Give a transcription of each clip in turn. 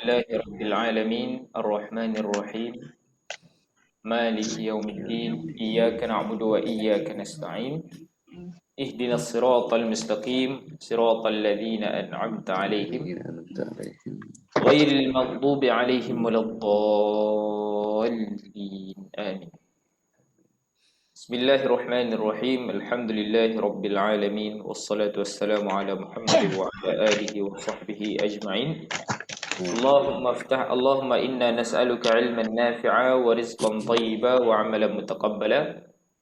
لله رب العالمين الرحمن الرحيم مالك يوم الدين إياك نعبد وإياك نستعين اهدنا الصراط المستقيم صراط الذين أنعمت عليهم غير المغضوب عليهم ولا الضالين آمين. بسم الله الرحمن الرحيم الحمد لله رب العالمين والصلاة والسلام على محمد وعلى آله وصحبه أجمعين. اللهم إنا نسألك علما نافعا ورزقا طيبا وعملا متقبلا.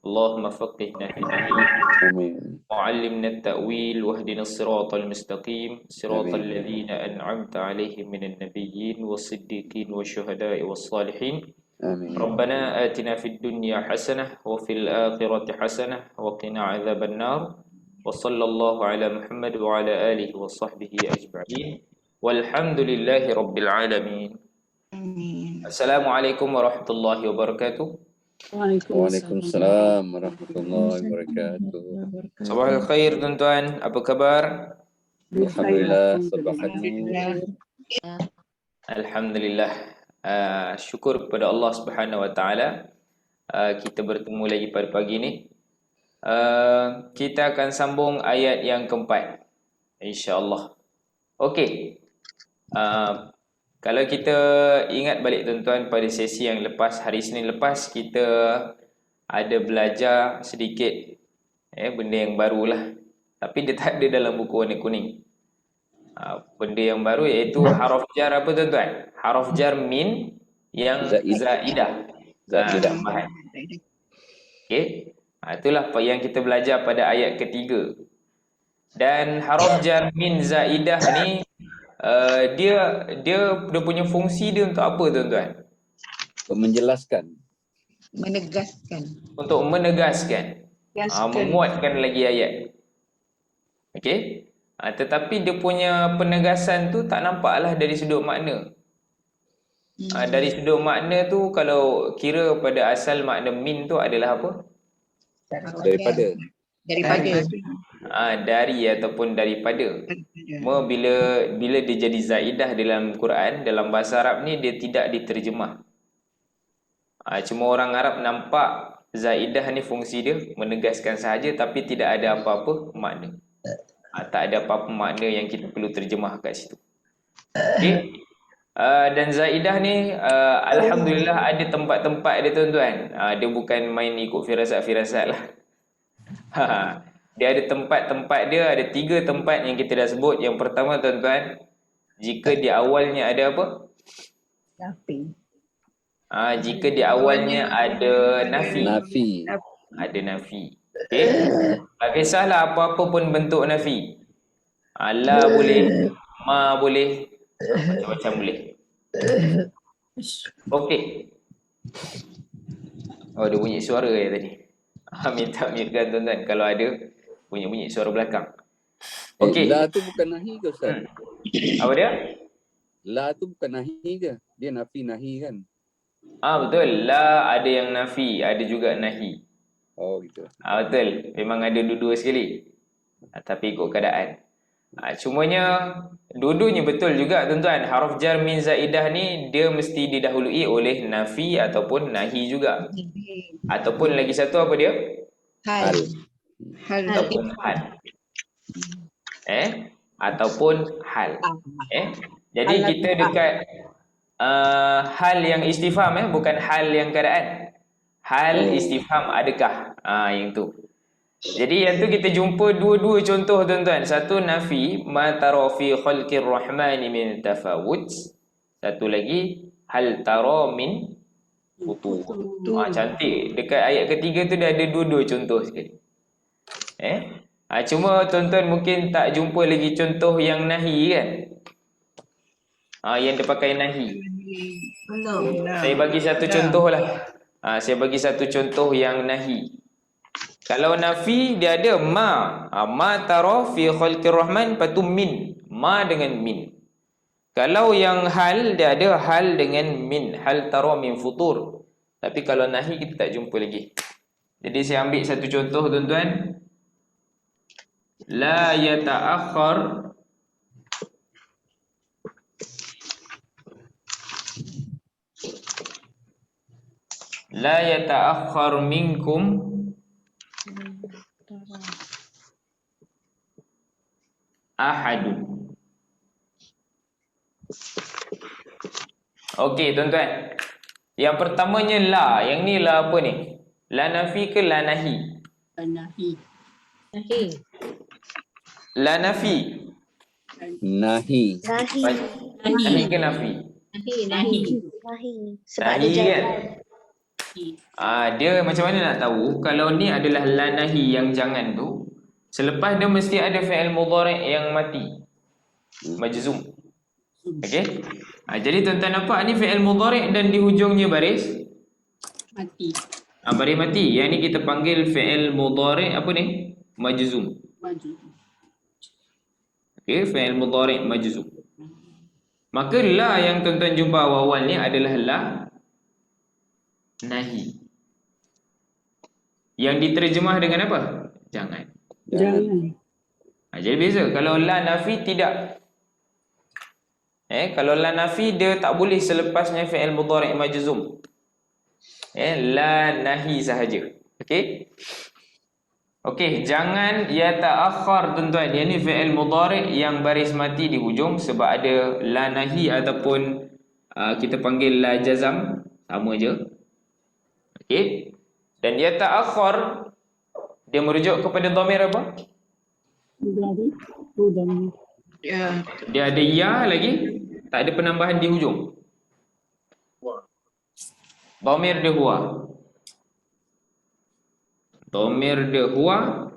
اللهم فقهنا في الدين وعلمنا التأويل واهدنا الصراط المستقيم صراط الذين أنعمت عليهم من النبيين والصديقين والشهداء والصالحين. ربنا آتنا في الدنيا حسنة وفي الآخرة حسنة وقنا عذاب النار. وصلى الله على محمد وعلى آله وصحبه أجمعين. والحمد لله رب العالمين. Assalamualaikum warahmatullahi wabarakatuh. Waalaikumsalam warahmatullahi wabarakatuh. Sabahul khair tuan-tuan, apa kabar? Alhamdulillah, subhanallah. Alhamdulillah. Syukur kepada Allah Subhanahu wa taala. Kita bertemu lagi pada pagi ni. Kita akan sambung ayat yang keempat, insya-Allah. Okey. Kalau kita ingat balik tuan-tuan, pada sesi yang lepas, hari Isnin lepas, kita ada belajar sedikit benda yang barulah, tapi dia tak ada dalam buku warna kuning. Benda yang baru iaitu haraf jar apa tuan-tuan? Haraf jar min yang zaidah. Okey. Itulah yang kita belajar pada ayat ketiga. Dan haraf jar min zaidah ni dia punya fungsi dia untuk apa tuan-tuan? Untuk menjelaskan, untuk menegaskan, menguatkan lagi ayat. Okey. Tetapi dia punya penegasan tu tak nampaklah dari sudut makna. Dari sudut makna tu, kalau kira pada asal makna min tu adalah apa? daripada. Dari ataupun daripada. Bila dia jadi zaidah dalam Quran, dalam bahasa Arab ni dia tidak diterjemah. Cuma orang Arab nampak zaidah ni fungsi dia menegaskan sahaja, tapi tidak ada apa-apa makna. Tak ada apa-apa makna yang kita perlu terjemah kat situ. Okey. Dan zaidah ni alhamdulillah ada tempat-tempat dia tuan-tuan. Dia bukan main ikut firasat-firasat lah. Dia ada tempat-tempat dia, ada 3 tempat yang kita dah sebut. Yang pertama tuan-tuan, jika di awalnya ada apa? Nafi. Jika di awalnya ada nafi. Ada nafi. Okey. Tak kisahlah apa-apa pun bentuk nafi. La boleh, ma boleh, macam-macam boleh. Okey. Ada bunyi suara tadi. Minta mute-kan tuan-tuan kalau ada bunyi suara belakang. Okey. La tu bukan nahi ke Ustaz? Apa dia? La tu bukan nahi ke? Dia nafi nahi kan? Betul. La ada yang nafi, ada juga nahi. Oh gitu. Betul. Memang ada dua-dua sekali. Tapi ikut keadaan. Cumanya dua-duanya betul juga tuan-tuan. Haraf jar min zaidah ni dia mesti didahului oleh nafi ataupun nahi juga. Ataupun lagi satu apa dia? Hal. Ataupun hal. Ataupun hal. Jadi kita dekat hal yang istifham, bukan hal yang keadaan. Hal istifham adakah? Yang tu. Jadi yang tu kita jumpa dua-dua contoh tuan-tuan. Satu nafi, ma tara fi khalqir rahmani min tafawut. Satu lagi hal tara min futur. Cantik. Dekat ayat ketiga tu dah ada dua-dua contoh sekali. Cuma tuan-tuan mungkin tak jumpa lagi contoh yang nahi kan? Yang dia pakai nahi. Saya bagi satu contoh lah. Saya bagi satu contoh yang nahi. Kalau nafi dia ada ma. Ma tara fi khalqir rahman patu min. Ma dengan min. Kalau yang hal dia ada hal dengan min. Hal tara min futur. Tapi kalau nahi kita tak jumpa lagi. Jadi saya ambil satu contoh tuan-tuan. La yata'akhkhar La yata'akhkhar minkum ahadun. Okey tuan-tuan. Yang pertamanya la. Yang ni la apa ni? La nafi ke la nahi? Nahi. La nafi. Nahi. Nahi ke nafi? Nahi. Sebab ada Nahi kan? jawapan. Dia macam mana nak tahu kalau ni adalah la nahi yang jangan tu, selepas dia mesti ada fi'il mudhari' yang mati, majzum. Okey. Jadi tuan-tuan nampak ni fi'il mudhari' dan di hujungnya baris Mati. baris mati. Yang ni kita panggil fi'il mudhari' apa ni? Majzum. Maju. Okey, fi'il mudhari' majzum. Maka la yang tuan-tuan jumpa awal-awal ni adalah la nahi. Yang diterjemah dengan apa? Jangan. Jangan. Jadi beza. Kalau la nafi tidak. Kalau la nafi dia tak boleh selepasnya fi'il mudhari' majzum. La nahi sahaja. Okey. Okey, jangan yata'akhkhar tuan-tuan. Yang ni fi'il mudhari' yang baris mati di hujung sebab ada la nahi ataupun kita panggil la jazam, sama je. Okey. Dan yata'akhkhar dia merujuk kepada dhamir apa? Dari. Udang. Ya. Dia ada ya lagi, tak ada penambahan di hujung. Dhamir dia huwa. Dhamir dia huwa.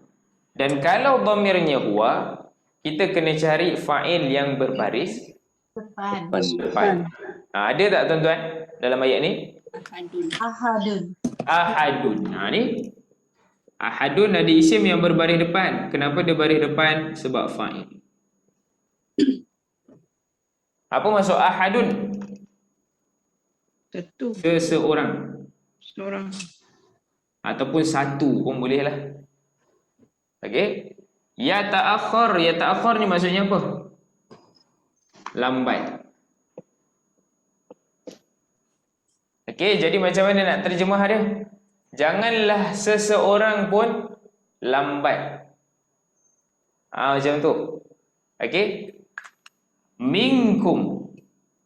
Dan kalau dhamirnya huwa, kita kena cari fa'il yang berbaris Depan. depan. Ada tak tuan-tuan dalam ayat ni? Ahadun. Ahadun. Ni ahadun ada isim yang berbaris depan. Kenapa dia baris depan? Sebab fa'il. Apa maksud ahadun? Satu. Seseorang. Seorang. Ataupun satu pun boleh lah. Okey. Yata'akhkhar. Yata'akhkhar ni maksudnya apa? Lambat. Okey, jadi macam mana nak terjemah dia? Janganlah seseorang pun lambat. Macam tu. Okey. Minkum.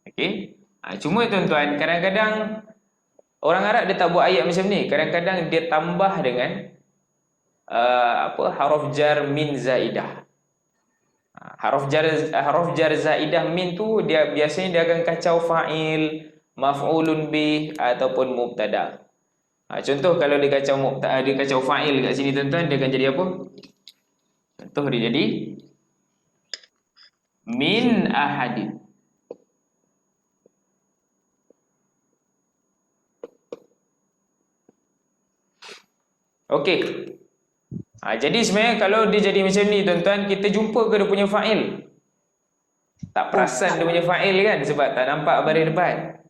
Okey. Cuma tuan-tuan, kadang-kadang orang Arab dia tak buat ayat macam ni. Kadang-kadang dia tambah dengan harf jar min zaidah. Harf jar zaidah min tu dia biasanya dia akan kacau fa'il, maf'ulun bih ataupun mubtada. Contoh kalau dia kacau fa'il kat sini tuan-tuan, dia akan jadi apa? Contoh dia jadi min ahadin. Okey. Jadi sebenarnya kalau dia jadi macam ni tuan-tuan, kita jumpa ke dia punya fa'il? Tak perasan dia punya fa'il kan, sebab tak nampak baris depan.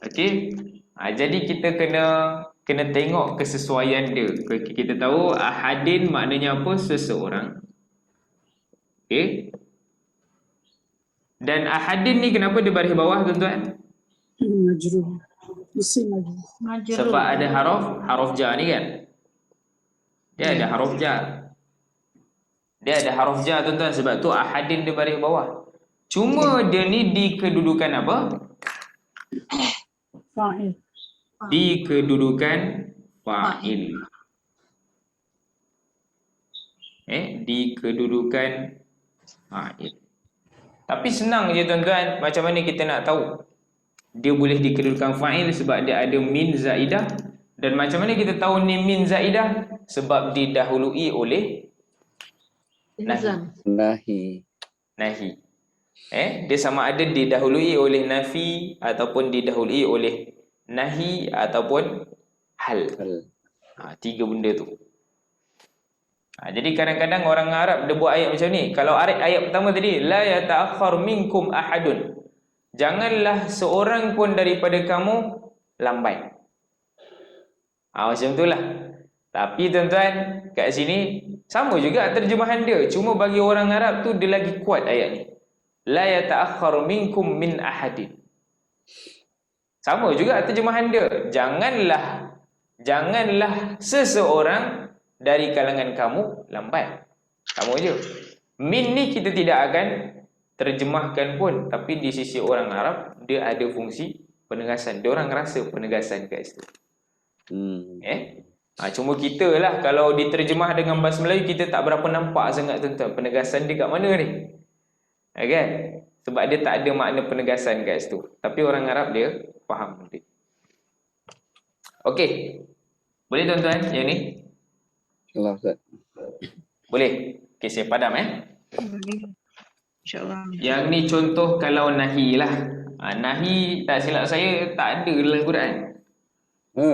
Okey. Jadi kita kena tengok kesesuaian dia. Kita tahu ahadin maknanya apa? Seseorang. Okey. Dan ahadin ni kenapa dia baris bawah tuan-tuan? Majrur. Isim majrur. Sebab ada haraf jar ni kan. Dia ada haraf jar. Dia ada haraf jar tuan-tuan, sebab tu ahadin dia baris bawah. Cuma dia ni di kedudukan apa? Fa'il. Di kedudukan fa'il. Di kedudukan fa'il. Tapi senang je tuan-tuan, macam mana kita nak tahu dia boleh di kedudukan fa'il? Sebab dia ada min zaidah. Dan macam mana kita tahu ni min zaidah? Sebab didahului oleh Nahi. nahi. Dia sama ada didahului oleh nafi ataupun didahului oleh nahi ataupun hal. Tiga benda tu. Jadi kadang-kadang orang Arab dia buat ayat macam ni. Kalau ayat pertama tadi, la yata'akhkhar minkum ahadun. Janganlah seorang pun daripada kamu lambat. Macam itulah. Tapi tuan-tuan, kat sini sama juga terjemahan dia. Cuma bagi orang Arab tu dia lagi kuat ayat ni. La yata'akhkhar minkum min ahadin. Sama juga terjemahan dia. Janganlah seseorang dari kalangan kamu lambat. Sama je. Min ni kita tidak akan terjemahkan pun, tapi di sisi orang Arab dia ada fungsi penegasan. Dia orang rasa penegasan kat situ. Cuma kita lah kalau diterjemah dengan bahasa Melayu kita tak berapa nampak sangat tuan-tuan penegasan dia kat mana ni. Kan? Sebab dia tak ada makna penegasan kat situ. Tapi orang Arab dia faham nanti. Okey. Boleh tuan-tuan yang ni? InsyaAllah Ustaz. Boleh. Okey, saya padam InsyaAllah. Yang ni contoh kalau nahi lah. Nahi tak silap saya tak ada dalam Quran.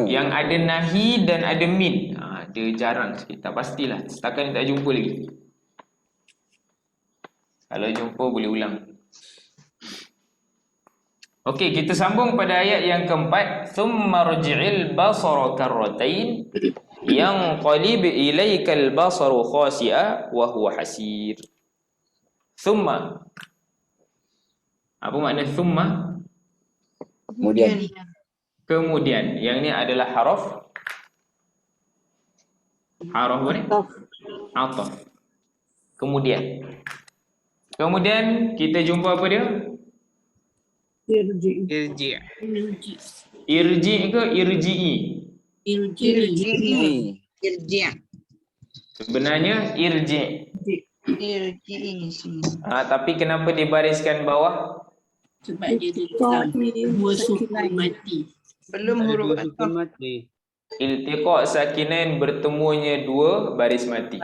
Yang ada nahi dan ada min. Dia jarang sikit. Tak pastilah. Setakat ni tak jumpa lagi. Kalau jumpa boleh ulang. Okey, kita sambung pada ayat yang keempat. Thumma rji'il basara karratain yanqalib ilaikal basaru khasi'a wa huwa hasir. Thumma. Apa makna thumma? Kemudian. Yang ni adalah haraf apa ni? Ataf. Kemudian kita jumpa apa dia? Irji. Irji ke irji'i? Irji. Sebenarnya irji. Irji sini. Tapi kenapa dibariskan bawah? Sebab dia dua sukun mati. Belum huruf ataf. Mati. Iltiqa' sakinain bertemunya dua baris mati.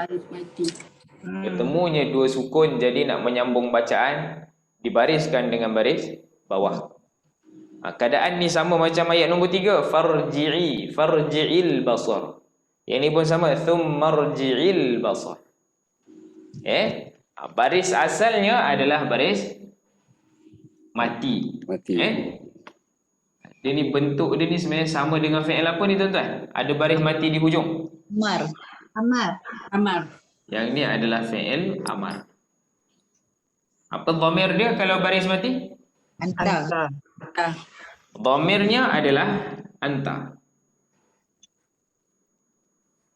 Bertemunya dua sukun, jadi nak menyambung bacaan dibariskan dengan baris bawah. Keadaan ni sama macam ayat nombor 3, farji'il basar. Yang ni pun sama, thummarji'il basar. Baris asalnya adalah baris mati. Dia ni bentuk dia ni sebenarnya sama dengan fi'il apa ni tuan-tuan? Ada baris mati di hujung. Amar. Yang ni adalah fi'il amar. Apa dhamir dia kalau baris mati? Anta. Dhamirnya adalah anta.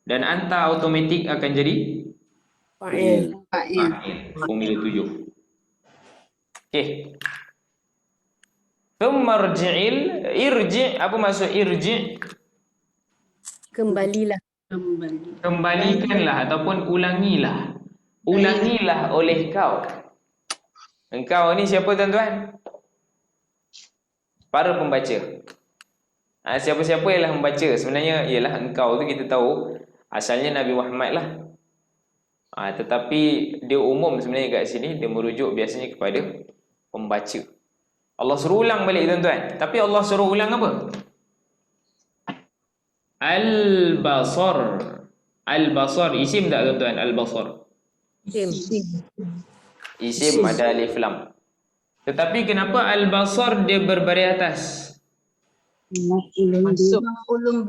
Dan anta automatik akan jadi Fa'il. formula 7. Okey. Thummarji'il irji', apa maksud irji'? Kembalikanlah ataupun ulangilah. Ulangilah oleh kau. Engkau ni siapa tuan-tuan? Para pembaca. Siapa-siapa ialah membaca. Sebenarnya ialah engkau tu kita tahu asalnya Nabi Muhammad lah. Tetapi dia umum sebenarnya kat sini, dia merujuk biasanya kepada pembaca. Allah suruh ulang balik tuan-tuan. Tapi Allah suruh ulang apa? Al-basar. Al-basar isim tak tuan-tuan? Al-basar isim ada alif lam. Tetapi kenapa al-basar dia berbaris atas? Maf'ulun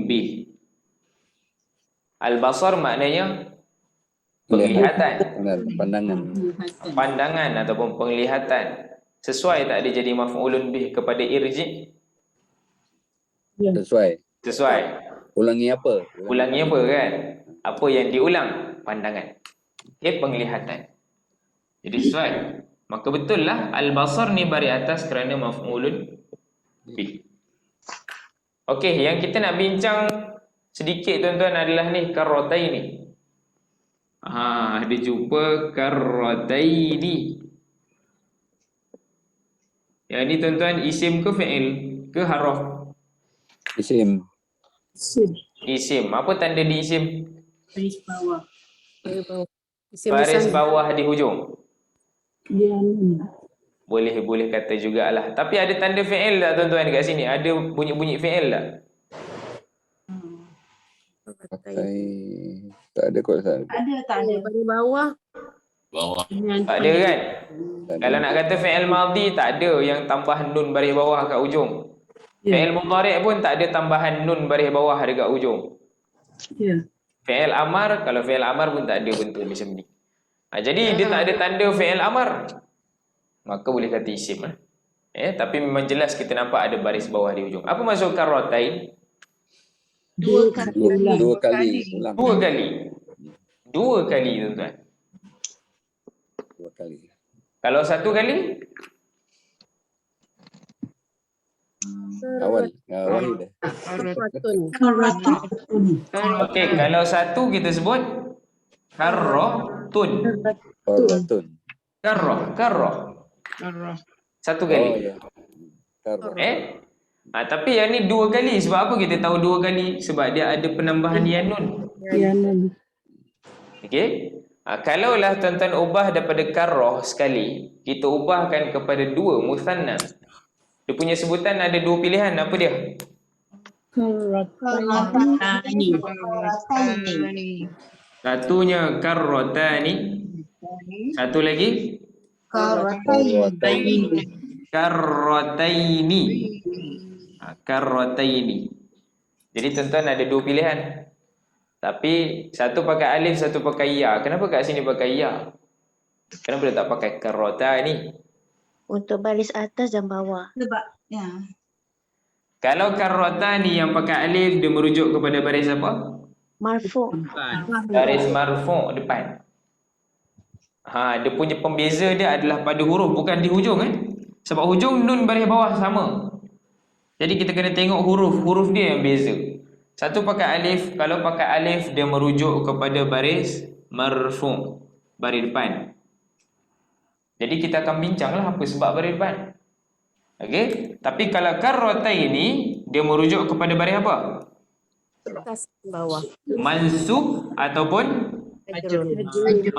bih. Al-basar maknanya penglihatan, pandangan ataupun penglihatan. Sesuai tak dia jadi maf'ulun bih kepada irji'? Sesuai. Ulangi apa kan? Apa yang diulang? Pandangan. Penglihatan. Jadi sesuai. Maka betul lah al-basar ni baris atas kerana maf'ulun bih. Okey, yang kita nak bincang sedikit tuan-tuan adalah ni karrataini. Dia jumpa karrataini. Yang ni tuan-tuan isim ke fi'il ke haraf? Isim. Apa tanda di isim? Baris bawah. Baris bawah di hujung. Boleh kata jugalah. Tapi ada tanda fi'il tak tuan-tuan dekat sini? Ada bunyi-bunyi fi'il tak? Tak ada kot Ustaz. Tak ada. Baris bawah. Tak ada kan? Kalau nak kata fi'il madhi tak ada yang tambah nun baris bawah kat ujung. Fi'il mudhari' pun tak ada tambahan nun baris bawah dekat ujung. Fi'il amar, kalau fi'il amar pun tak ada bentuk macam ni. Jadi dia tak ada tanda fi'il amar. maka boleh kata isim lah. Tapi memang jelas kita nampak ada baris bawah di hujung. Apa maksud karratain? Dua kali. Dua kali ulang. Dua kali. Dua kali, tuan-tuan. Dua kali. Kalau satu kali? Awal dah. Karatun. Okey, kalau satu kita sebut karratun. Karatun. Karrah. Satu Oh kali. ya. Karat. Tapi yang ni dua kali. Sebab apa kita tahu dua kali? Sebab dia ada penambahan yanun. Okey. Kalaulah tuan-tuan ubah daripada karrah sekali, kita ubahkan kepada dua musanna. Dia punya sebutan ada dua pilihan. Apa dia? Karatani. Satunya karratani. Satu lagi Karratain. karrataini. Karrataini. Jadi tuan-tuan ada dua pilihan. Tapi satu pakai alif, satu pakai ya. Kenapa kat sini pakai ya? Kenapa dia tak pakai karratani? Untuk baris atas dan bawah. Sebab ya. Kalau karratani yang pakai alif, dia merujuk kepada baris apa? Marfu. Baris marfu' depan. Dia punya pembeza dia adalah pada huruf, bukan di hujung Sebab hujung nun baris bawah sama. Jadi kita kena tengok huruf dia yang beza. Satu pakai alif, kalau pakai alif dia merujuk kepada baris marfu', baris depan. Jadi kita akan bincanglah apa sebab baris depan. Okey, tapi kalau karrataini dia merujuk kepada baris apa? Atas bawah. Mansub ataupun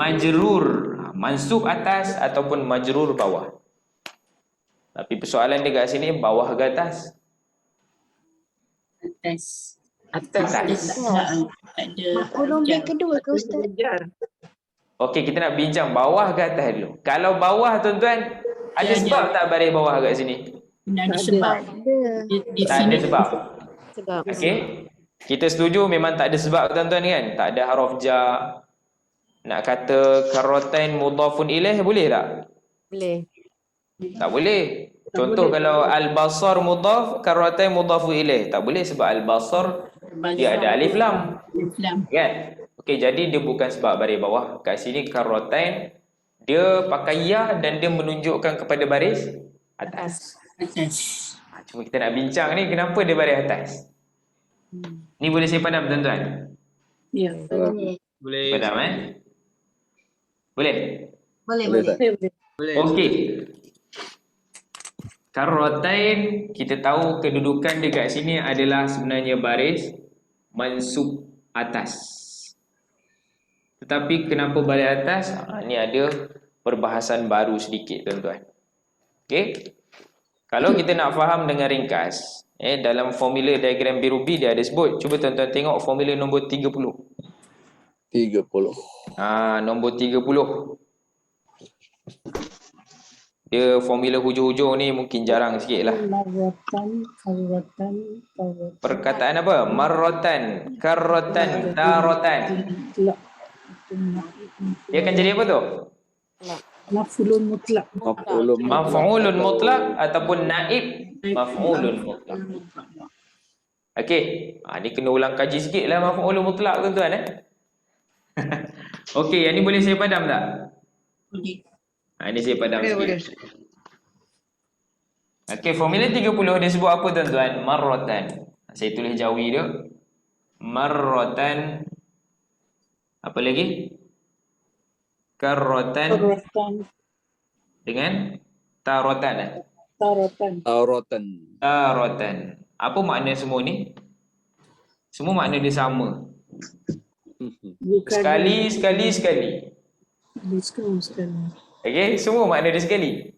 majrur. Mansub atas ataupun majrur bawah. Tapi persoalan dia kat sini bawah ke atas? Atas. Ada. Maklum yang kedua ke Ustaz? Okey, kita nak bincang bawah ke atas dulu. Kalau bawah tuan-tuan, ada sebab tak baris bawah kat sini? Ada sebab. Di Tak ada sini. sebab. Sebab. Okey. Kita setuju memang tak ada sebab tuan-tuan kan? Tak ada huruf jar. Nak kata karratain mudhafun ilaih boleh tak? Boleh. Tak boleh. Contoh kalau al-basar mudhaf, karratain mudhafu ilaih. Tak boleh sebab al-basar dia ada alif lam. Islam. Kan? Okey, jadi dia bukan sebab baris bawah. Kat sini karratain dia pakai ya dan dia menunjukkan kepada baris atas. Atas. Cuma kita nak bincang ni kenapa dia baris atas. Ni boleh saya padam tuan-tuan? Ya. Boleh. Padam Boleh? Boleh. Okey. Karratain kita tahu kedudukan dia kat sini adalah sebenarnya baris mansub atas. Tetapi kenapa baris atas? Ni ada perbahasan baru sedikit tuan-tuan. Okey. Kalau kita nak faham dengan ringkas, dalam formula diagram Birubi dia ada sebut. Cuba tuan-tuan tengok formula nombor 30. 30. Nombor 30. Dia formula hujung-hujung ni mungkin jarang sikit lah. Perkataan apa? Marrotan, karrotan, tarotan. Dia akan jadi apa tu? Maf'ulun mutlak. Maf'ulun mutlak ataupun naib maf'ulun mutlak. Okey. Ni kena ulang kaji sikit lah maf'ulun mutlak tuan-tuan Okey, yang ni boleh saya padam tak? Boleh. Ini saya padam Boleh. sikit. Okey, formula 30 dia sebut apa tuan-tuan? Marratan. Saya tulis jawi dia. Marratan. Apa lagi? Karratan dengan tarotan. Tarotan. Apa makna semua ni? Semua makna dia sama. Sekali. Okey, semua makna dia sekali.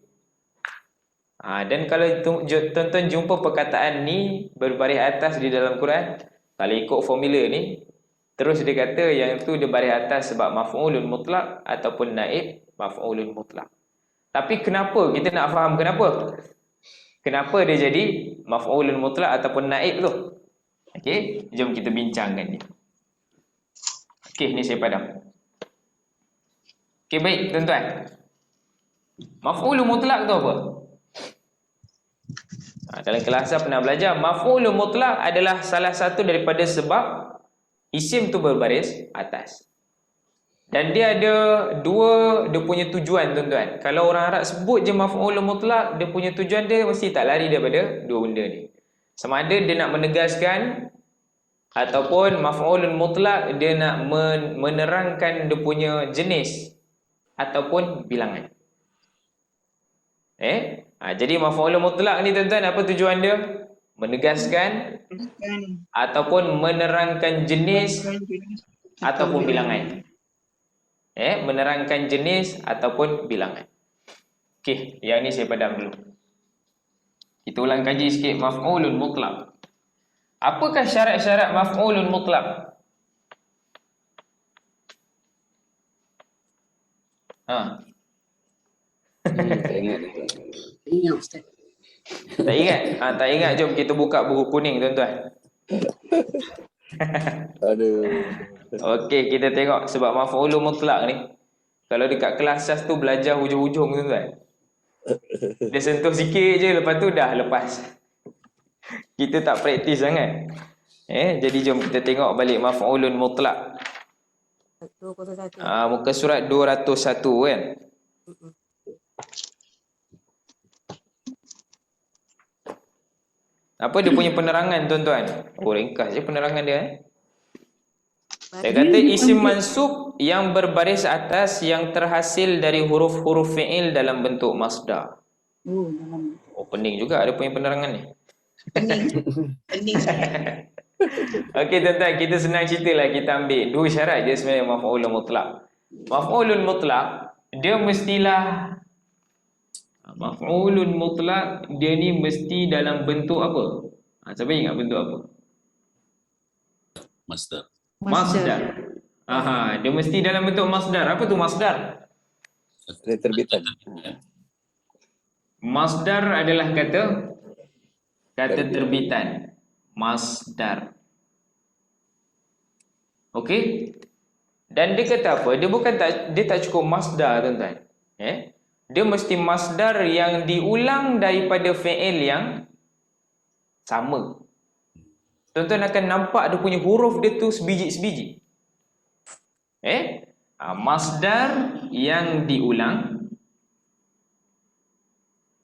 Dan kalau tuan-tuan jumpa perkataan ni berbaris atas di dalam Quran, kalau ikut formula ni, terus dia kata yang tu dia baris atas sebab maf'ulun mutlak ataupun naib maf'ulun mutlak. Tapi kenapa? Kita nak faham kenapa. Kenapa dia jadi maf'ulun mutlak ataupun naib tu? Okey, jom kita bincangkan ni. Okey, ni saya padam. Okey, baik tuan-tuan. Maf'ul mutlak tu apa? Dalam kelas saya pernah belajar, maf'ul mutlak adalah salah satu daripada sebab isim tu berbaris atas. Dan dia ada dia punya tujuan tuan-tuan. Kalau orang Arab sebut je maf'ul mutlak, dia punya tujuan dia mesti tak lari daripada dua benda ni. Sama ada dia nak menegaskan ataupun maf'ul mutlak dia nak menerangkan dia punya jenis ataupun bilangan. Jadi maf'ul mutlak ni tuan-tuan, apa tujuan dia? Menegaskan ataupun menerangkan jenis ataupun bilangan. Menerangkan jenis ataupun bilangan. Okey, yang ni saya padam dulu. Kita ulang kaji sikit maf'ulun mutlak. Apakah syarat-syarat maf'ulun mutlak? Tak ingat. Ingat Ustaz. Tak ingat? Tak ingat, jom kita buka buku kuning tuan-tuan. Aduh. Okey, kita tengok sebab maf'ul mutlak ni. Kalau dekat kelas sas tu belajar hujung-hujung tuan-tuan. Dia sentuh sikit je, lepas tu dah lepas. Kita tak praktis sangat. Jadi jom kita tengok balik maf'ulun mutlak. 201. Muka surat 201 kan. Apa dia punya penerangan tuan-tuan? Ringkas je penerangan dia. Dia kata isim mansub yang berbaris atas yang terhasil dari huruf-huruf fi'il dalam bentuk masdar. Pening juga ada punya penerangan ni. Pening sangat. Okey tuan-tuan, kita senang ceritalah, kita ambil dua syarat je sebenarnya maf'ulun mutlak. Maf'ulun mutlak dia mestilah maf'ulun mutlak, dia ni mesti dalam bentuk apa? Siapa ingat bentuk apa? Masdar. Masdar. Dia mesti dalam bentuk masdar. Apa tu masdar? Terbitan. Masdar adalah kata terbitan. Masdar. Okey? Dan dia kata apa? Dia tak cukup masdar tuan-tuan. Dia mesti masdar yang diulang daripada fi'il yang sama. Tuan-tuan akan nampak dia punya huruf dia tu sebiji-sebiji. Masdar yang diulang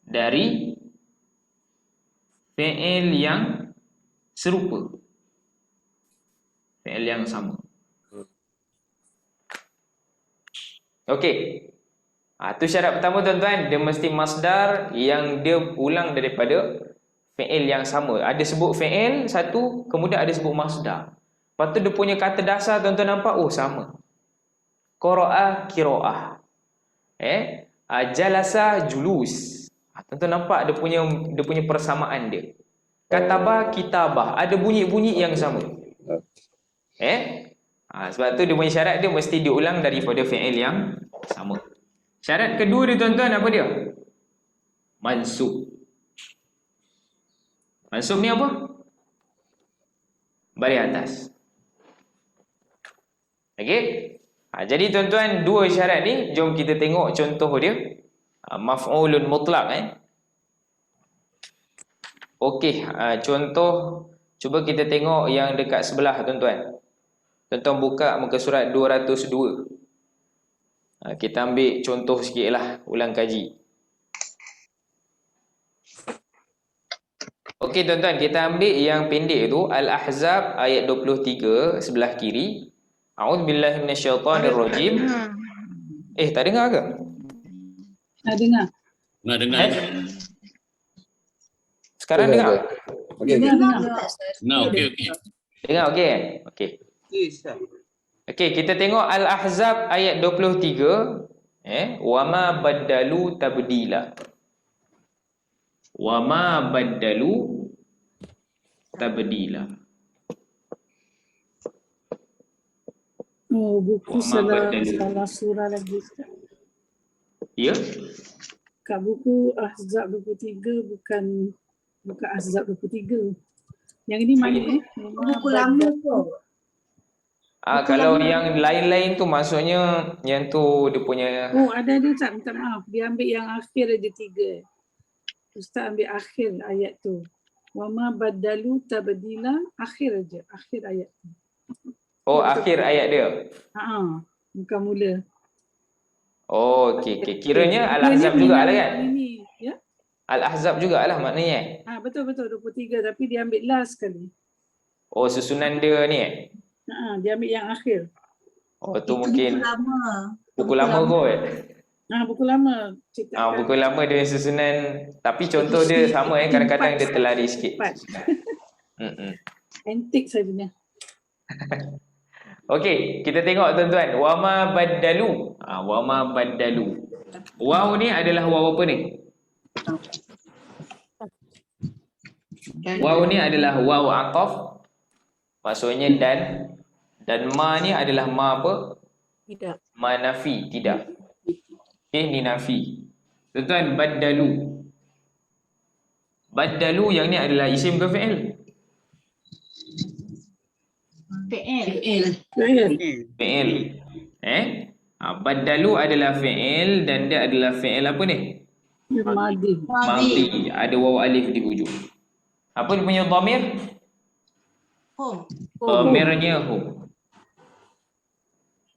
dari fi'il yang serupa. Fi'il yang sama. Okey. Tu syarat pertama tuan-tuan, dia mesti masdar yang dia ulang daripada fi'il yang sama. Ada sebut fi'il satu, kemudian ada sebut masdar. Lepas tu dia punya kata dasar tuan-tuan nampak, sama. Qara'a qira'ah. Jalasa julus. Tuan-tuan nampak dia punya persamaan dia. Katabah kitabah, ada bunyi-bunyi yang sama. Sebab tu dia punya syarat dia mesti diulang daripada fi'il yang sama. Syarat kedua dia tuan-tuan apa dia? Mansub. Mansub ni apa? Baris atas. Okey? Jadi tuan-tuan, dua syarat ni, jom kita tengok contoh dia. Maf'ulun mutlak. Okey, contoh, cuba kita tengok yang dekat sebelah tuan-tuan. Tuan-tuan buka muka surat 202. Kita ambil contoh sikit lah, ulang kaji. Okey tuan-tuan, kita ambil yang pendek tu, Al-Ahzab ayat 23 sebelah kiri. A'udzubillahi minasyaitonirrajim. Tak dengar ke? Tak dengar. Nak dengar. Sekarang dengar? Okey. Nah, okey. Dengar okey? Okey. Okey, kita tengok Al-Ahzab ayat 23. Wama baddalu tabdila. Wama baddalu tabdila. Buku salah surah lagi. Ya? Kat buku Ahzab 23 bukan Ahzab 23. Yang ini mana? Buku lama tu. Kalau yang lain-lain tu maksudnya yang tu dia punya Oh, ada dia tak, minta maaf. Dia ambil yang akhir ada 3. Ustaz ambil akhir ayat tu. Wa ma badalu tabdila, akhir aja, akhir ayat tu. akhir ayat dia. Bukan mula. Oh, okey. Kiranya Al-Ahzab jugalah kan? Ini, ya? Al-Ahzab jugalah maknanya. Betul 23 tapi dia ambil last sekali. Oh, susunan dia ni Dia ambil yang akhir. Oh, tu mungkin lama. buku lama kot. Buku lama. Buku lama dia susunan, tapi contoh dia sama kadang-kadang dia terlari sikit. Antik sebenarnya. Okey, kita tengok tuan-tuan. Wama baddalu. Wama baddalu. Waw ni adalah waw apa ni? Waw ni adalah waw ataf. Maksudnya dan ma ni adalah ma apa? Tidak. Ma nafi, tidak. Okey, ni nafi. Tuan-tuan, baddalu. Baddalu yang ni adalah isim ke fi'il? Fi'il. Baddalu adalah fi'il dan dia adalah fi'il apa ni? Madhi. Ada waw alif di hujung. Apa dia punya dhamir? Dhamirnya hum.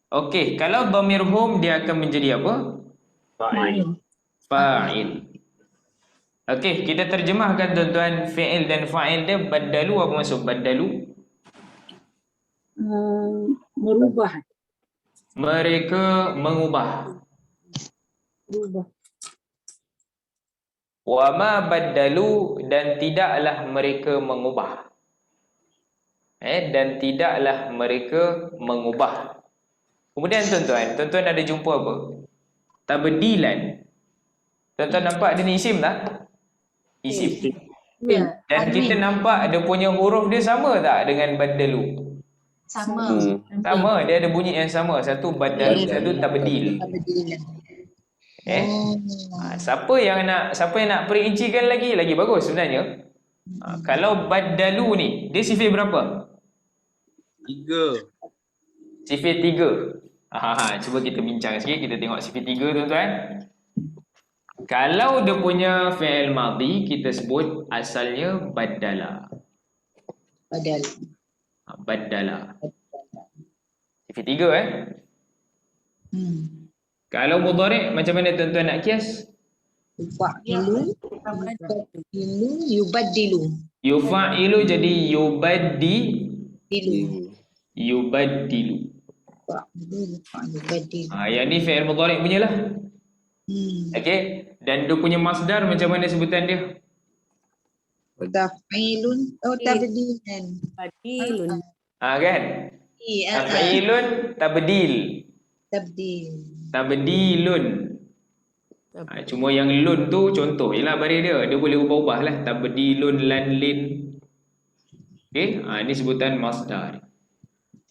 Okey, kalau dhamir hum dia akan menjadi apa? Fa'il. Okey, kita terjemahkan tuan-tuan fi'il dan fa'il dia. Baddalu apa maksud baddalu? Merubah. Mereka mengubah. Wa ma baddalu, dan tidaklah mereka mengubah. Dan tidaklah mereka mengubah. Kemudian tuan-tuan ada jumpa apa? Tabdilan. Tuan-tuan nampak dia ni isim tak? Isim. Dan kita nampak dia punya huruf dia sama tak dengan baddalu? Sama, dia ada bunyi yang sama. Satu badal, satu tabdil. Siapa yang nak perincikan lagi bagus sebenarnya. Kalau badalu ni, dia sifir berapa? 3. Sifir 3. Cuba kita bincang sikit, kita tengok sifir 3 tuan-tuan. Kalau dia punya fi'il madhi, kita sebut asalnya badala. Badala. Sifir 3 Kalau mudhari' macam mana tuan-tuan nak kias? Yufa'ilu jadi yubaddilu. Yang ni fi'il mudhari' punya lah. Okey, dan dia punya masdar macam mana sebutan dia? Badilun. Kan? Taf'ilun tabdil. Tabdilun. Cuma yang lun tu contoh jelah bari dia boleh ubah-ubah lah. Tabdilun lan lin. Okey, ni sebutan masdar.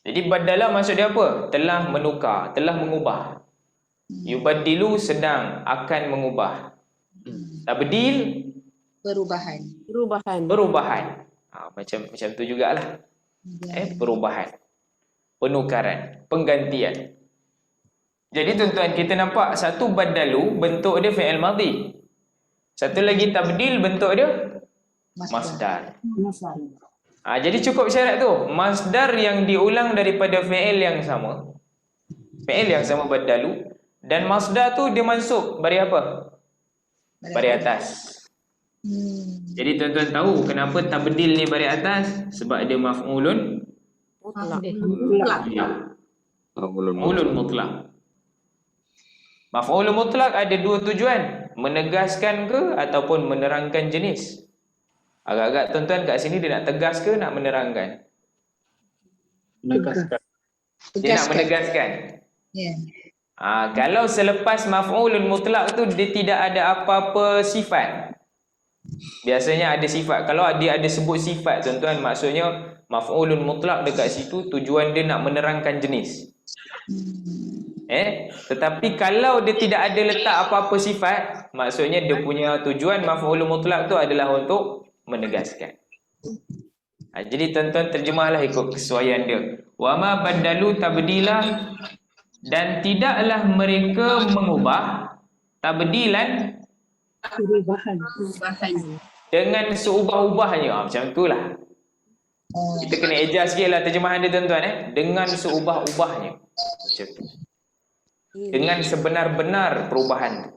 Jadi badala maksud dia apa? Telah menukar, telah mengubah. Yubaddilu sedang akan mengubah. Tabdil perubahan. Macam tu jugalah. Perubahan. Penukaran, penggantian. Jadi tuan-tuan, kita nampak satu badalu bentuk dia fi'il madhi. Satu lagi tabdil bentuk dia masdar. Jadi cukup syarat tu, masdar yang diulang daripada fi'il yang sama. Fi'il yang sama badalu, dan masdar tu dia mansub bari apa? Bari atas. Jadi tuan-tuan tahu kenapa tabdil ni bari atas? Sebab dia maf'ulun mutlaq. Maf'ulun mutlaq. Maf'ulun mutlaq ada dua tujuan, menegaskan ke ataupun menerangkan jenis. Agak-agak tuan-tuan kat sini dia nak tegas ke nak menerangkan? Dia nak menegaskan. Kalau selepas maf'ulun mutlaq tu dia tidak ada apa-apa sifat. Biasanya ada sifat. Kalau dia ada sebut sifat tuan-tuan, maksudnya maf'ulun mutlaq dekat situ tujuan dia nak menerangkan jenis. Tetapi kalau dia tidak ada letak apa-apa sifat, maksudnya dia punya tujuan maf'ulun mutlaq tu adalah untuk menegaskan. Jadi tuan-tuan terjemahlah ikut kesesuaian dia. Wa ma badalu tabdila, dan tidaklah mereka mengubah tabdilan Perubahan. dengan seubah-ubahnya. Macam itulah. Kita kena adjust sikit lah terjemahan dia tuan-tuan. Dengan seubah-ubahnya. Macam tu. Dengan sebenar-benar perubahan.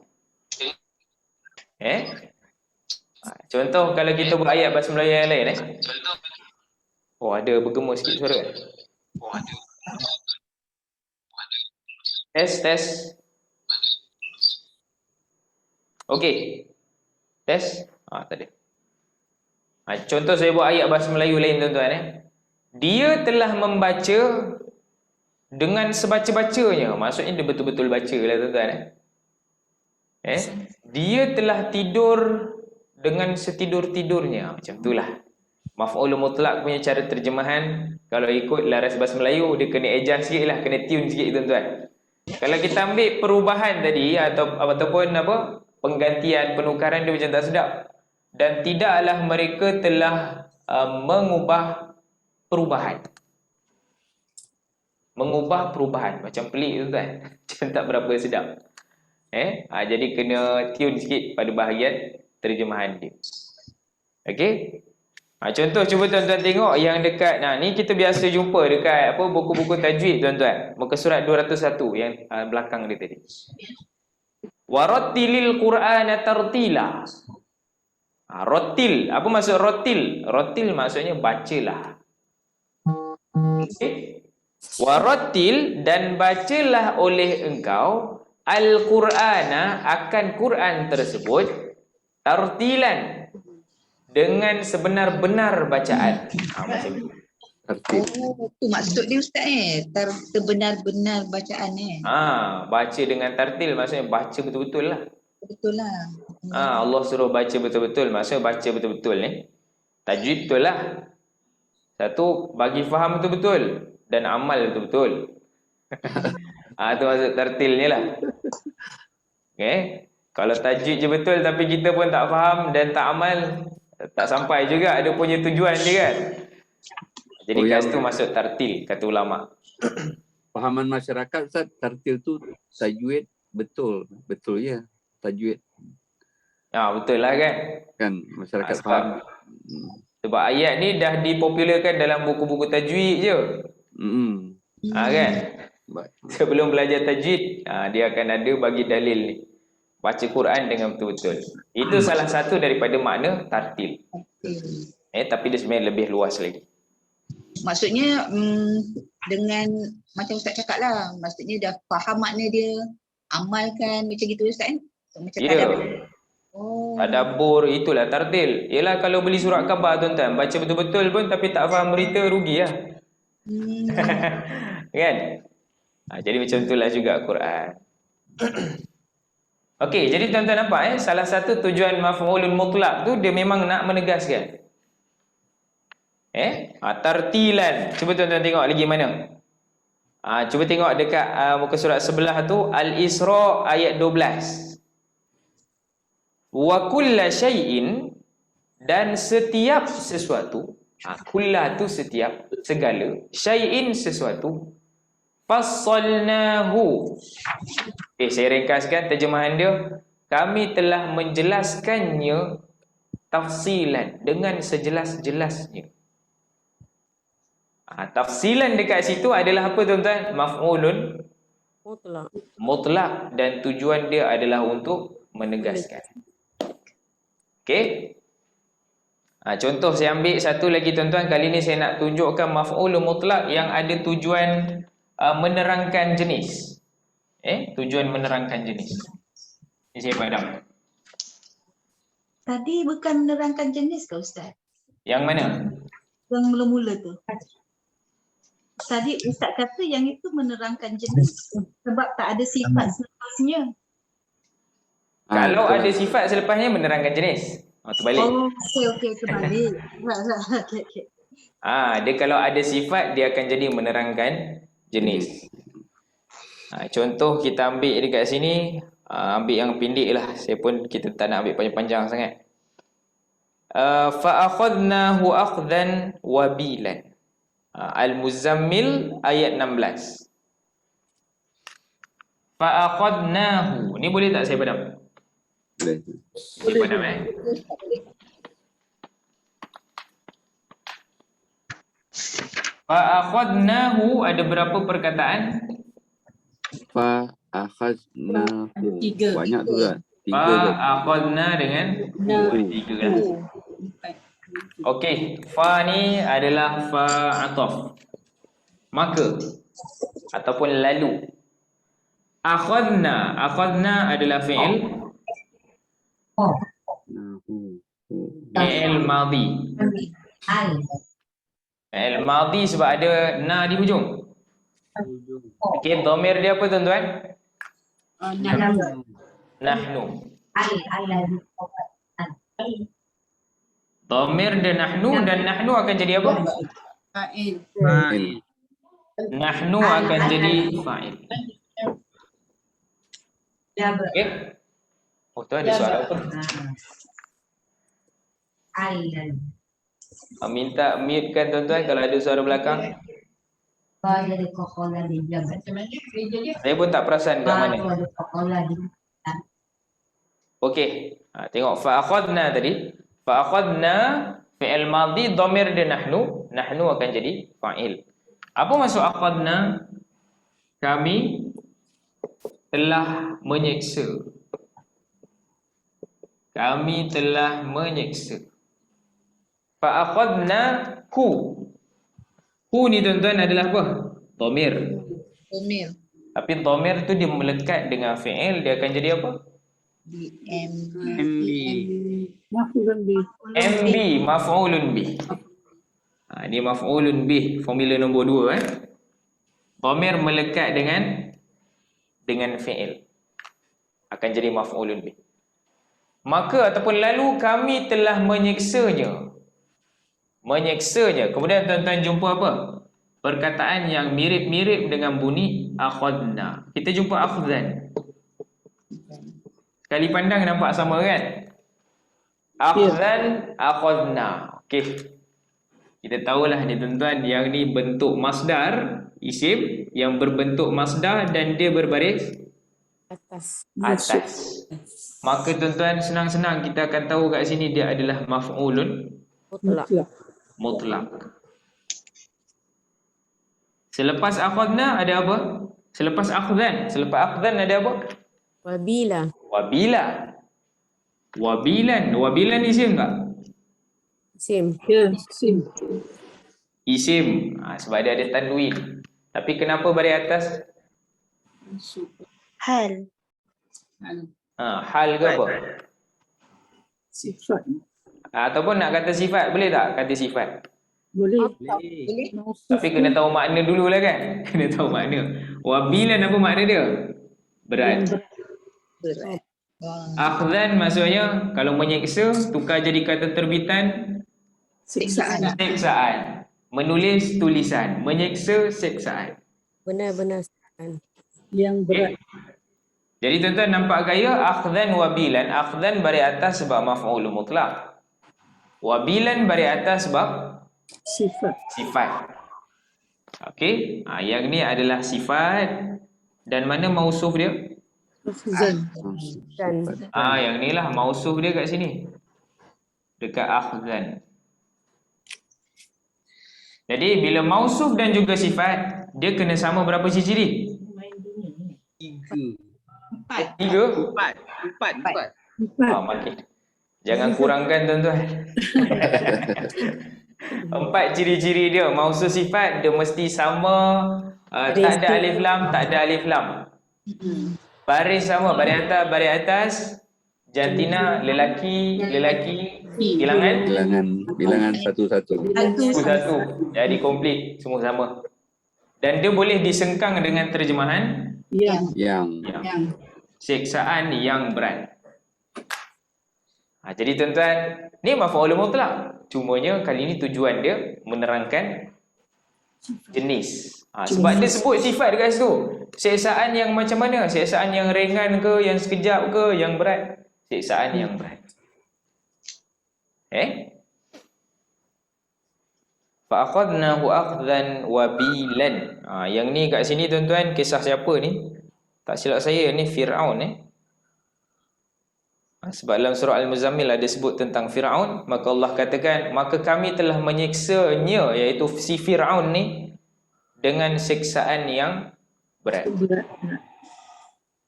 Contoh kalau kita buat ayat bahasa Melayu yang lain. Oh, ada bergema sikit suara. Tes. Okey. Tes. Tadi. Contoh saya buat ayat bahasa Melayu lain tuan-tuan. Dia telah membaca dengan sebaca-bacanya. Maksudnya dia betul-betul baca lah tuan-tuan. Dia telah tidur dengan setidur-tidurnya. Macam itulah. Maf'ul mutlak punya cara terjemahan. Kalau ikut laras bahasa Melayu, dia kena adjust sikit lah. Kena tune sikit tuan-tuan. Kalau kita ambil perubahan tadi ataupun penggantian, penukaran, dia macam tak sedap. Dan tidaklah mereka telah mengubah perubahan. Mengubah perubahan. Macam pelik tuan-tuan. Macam tak berapa sedap. Jadi kena tune sikit pada bahagian terjemahan dia. Okey. Contoh cuba tuan-tuan tengok yang dekat. Ni kita biasa jumpa dekat buku-buku tajwid tuan-tuan. Muka surat 201 yang belakang dia tadi. Warattilil Qur'ana tartila. Rotil. Apa maksud rotil? Rotil maksudnya bacalah. Okay. Warattil, dan bacalah oleh engkau Al-Qur'ana, akan Quran tersebut, tartilan, dengan sebenar-benar bacaan. Macam tu. Tu maksud dia Ustaz sebenar-benar bacaan Baca dengan tartil maksudnya baca betul-betul lah. Betul lah. Allah suruh baca betul-betul, maksudnya baca betul-betul ni. Tajwid betul lah. Satu, bagi faham betul-betul dan amal betul-betul. Tu maksud tartil ni lah. Okay. Kalau tajwid je betul tapi kita pun tak faham dan tak amal, tak sampai juga ada punya tujuan dia kan. Jadi kat situ masuk tartil, kata ulama. Fahaman masyarakat Ustaz, tartil tu tajwid betul ya, tajwid. Betul lah kan. Kan masyarakat faham. Sebab ayat ni dah dipopularkan dalam buku-buku tajwid je. Kan. Sebelum belajar tajwid, dia akan ada bagi dalil ni. Baca Quran dengan betul-betul. Itu salah satu daripada makna tartil. Tapi dia sebenarnya lebih luas lagi. Maksudnya dengan macam Ustaz cakap lah, maksudnya dah faham makna dia, amalkan macam gitu Ustaz kan? Macam tadabbur, itulah tartil. Yelah kalau beli surat khabar tuan-tuan, baca betul-betul pun tapi tak faham berita, rugi lah. Kan? Jadi macam itulah juga Quran. Okey, jadi tuan-tuan nampak salah satu tujuan maf'ulun mutlak tu dia memang nak menegaskan. Tartilan. Cuba tuan-tuan tengok lagi mana. Cuba tengok dekat muka surat sebelah tu, Al-Isra ayat 12. Wa kulla syai'in, dan setiap sesuatu. Kulla tu setiap, segala. Syai'in sesuatu. Fassalnahu. Saya ringkaskan terjemahan dia. Kami telah menjelaskannya tafsilan, dengan sejelas-jelasnya. Tafsilan dekat situ adalah apa tuan-tuan? Maf'ulun mutlak, dan tujuan dia adalah untuk menegaskan. Okey. Contoh saya ambil satu lagi tuan-tuan. Kali ni saya nak tunjukkan maf'ulun mutlak yang ada tujuan menerangkan jenis. Tujuan menerangkan jenis. Ini saya padam. Tadi bukan menerangkan jenis ke Ustaz? Yang mana? Yang mula-mula tu. Tadi Ustaz kata yang itu menerangkan jenis sebab tak ada sifat selepasnya. Kalau ada sifat selepasnya menerangkan jenis. Terbalik. Okey terbalik. Okay. Dia kalau ada sifat dia akan jadi menerangkan jenis. Contoh kita ambil dekat sini, ambil yang pendek lah. Kita tak nak ambil panjang-panjang sangat. Fa'akhadnahu akhdan wabilan. Al-Muzammil ayat 16. Fa'akhadnahu. Ni boleh tak saya padam? Boleh. Saya padam Fa'akhadnahu ada berapa perkataan? Fa'akhadnahu. Tiga. Banyak tu kan? Tiga ke? Fa'akhadna dengan tiga kan? Okey, fa ni adalah fa ataf. Maka ataupun lalu. Akhadna adalah fi'il fi'il madhi. Fi'il madhi sebab ada na di hujung. Okey, dhamir dia apa tuan-tuan? Nahnu. Dhamir dia nahnu dan nahnu akan jadi apa? Fa'il. Nahnu akan jadi fa'il. Okey. Oh, tu ada soalan apa? Minta mute kan tuan-tuan kalau ada suara belakang. Saya pun tak perasan kat mana. Okey. Tengok fa'akhadna tadi. Fa'akhadna fi'il madhi dhamir dia nahnu. Nahnu akan jadi fa'il. Apa maksud akhadna? Kami telah menyeksa. Kami telah menyeksa. Fa'akhadnahu. Hu ni tuan-tuan adalah apa? Dhamir. Dhamir. Tapi dhamir tu dia melekat dengan fi'il, dia akan jadi apa? Maf'ulun bih. MB, maf'ulun bih. Ini maf'ulun bih, formula nombor 2 Dhamir melekat dengan fi'il. Akan jadi maf'ulun bih. Maka ataupun lalu kami telah menyeksanya. Menyeksanya. Kemudian tuan-tuan jumpa apa? Perkataan yang mirip-mirip dengan bunyi akhadna. Kita jumpa akhdan. Sekali pandang nampak sama kan? Akhdan, akhadna. Okey. Kita tahulah ni tuan-tuan, yang ni bentuk masdar, isim yang berbentuk masdar dan dia berbaris atas. Maka tuan-tuan senang-senang kita akan tahu kat sini dia adalah maf'ulun mutlak. Selepas akhadna ada apa? Selepas akhdan ada apa? Wabila. Wabilan isim tak? Sim. Ya, sim. Isim. Sebab dia ada tanwin. Tapi kenapa baris atas? Hal. Hal ke apa? Sifat. Ataupun nak kata sifat, boleh tak kata sifat? Boleh. Tapi kena tahu makna dululah kan? Kena tahu makna. Wabilan apa makna dia? Berat. Akhdan maksudnya kalau menyeksa, tukar jadi kata terbitan Siksaan. seksaan. Menulis tulisan. Menyeksa seksaan. Benar-benar. Yang berat. Jadi tuan-tuan nampak gaya akhdan wabilan. Akhdan baris atas sebab maf'ul mutlak. Wabilan baris atas sebab sifat. Okey. Yang ni adalah sifat. Dan mana mausuf dia? Akhzan. Yang ni lah mausuf dia kat sini. Dekat akhdan. Jadi bila mausuf dan juga sifat, dia kena sama berapa ciri-ciri? Tiga. Empat. Makin. Jangan kurangkan tuan-tuan. 4 ciri-ciri dia. Mausuf sifat dia mesti sama, tak ada alif lam, tak ada alif lam. Baris sama, baris atas, jantina, lelaki, Bilangan satu-satu. satu. Jadi komplit, semua sama. Dan dia boleh disengkang dengan terjemahan Yang. seksaan yang berat. Jadi tuan-tuan, ni maf'ul mutlak. Cumanya kali ni tujuan dia menerangkan jenis. Sebab dia sebut sifat dekat situ. Seksaan yang macam mana? Seksaan yang ringan ke, yang sekejap ke, yang berat? Seksaan yang berat. Fa'akhadnahu akhdhan wabilan. Yang ni kat sini tuan-tuan, kisah siapa ni? Tak silap saya ni Fir'aun Sebab dalam surah Al-Muzammil ada sebut tentang Fir'aun, maka Allah katakan, maka kami telah menyiksanya, iaitu si Fir'aun ni, dengan siksaan yang berat.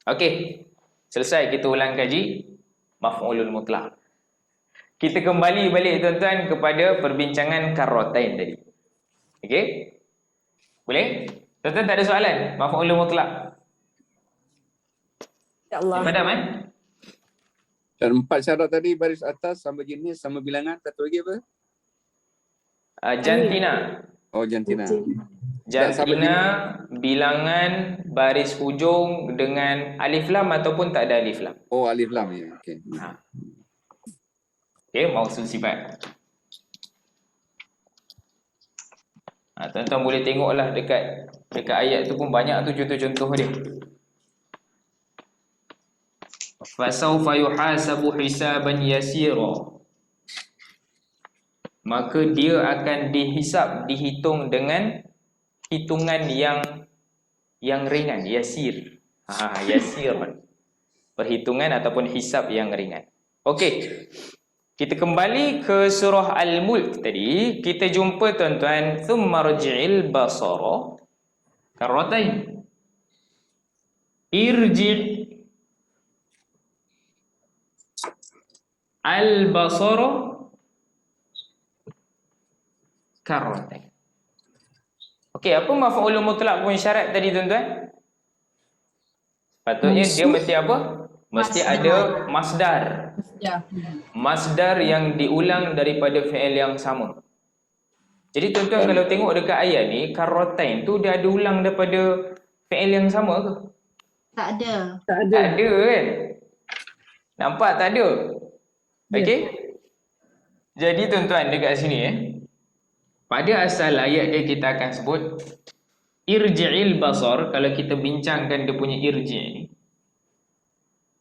Okey, selesai kita ulang kaji maf'ulul mutlaq. Kita kembali balik tuan-tuan kepada perbincangan karratain tadi. Okey? Boleh? Tuan-tuan tak ada soalan? Maf'ulul mutlaq. InsyaAllah. Padam Dan 4 syarat tadi, baris atas, sama jenis, sama bilangan. Satu lagi apa? Jantina. Oh, jantina. Jantina, bilangan, baris hujung dengan alif lam ataupun tak ada alif lam. Oh, alif lam ya. Okey. Okey, mausul sifat. Tuan-tuan boleh tengoklah dekat ayat tu pun banyak tu contoh-contoh dia. Fasawfa yuhasabu hisaban yasira. Maka dia akan dihisap, dihitung dengan hitungan yang ringan, yasir. Yasir. Perhitungan ataupun hisab yang ringan. Okey. Kita kembali ke surah Al-Mulk tadi, kita jumpa tuan-tuan, thumma rji'il basara karratain. Irji' al-basara karratain. Okey, apa maf'ulul mutlaq pun syarat tadi tuan-tuan? Patutnya dia mesti apa? Mesti ada masdar. Masdar yang diulang daripada fi'il yang sama. Jadi tuan-tuan kalau tengok dekat ayat ni, karratain tu dia ada ulang daripada fi'il yang sama ke? Tak ada. Tak ada. Tak ada kan? Nampak tak ada? Okey? Jadi tuan-tuan dekat sini pada asal ayat dia kita akan sebut irji'il basar. Kalau kita bincangkan dia punya irji' ni,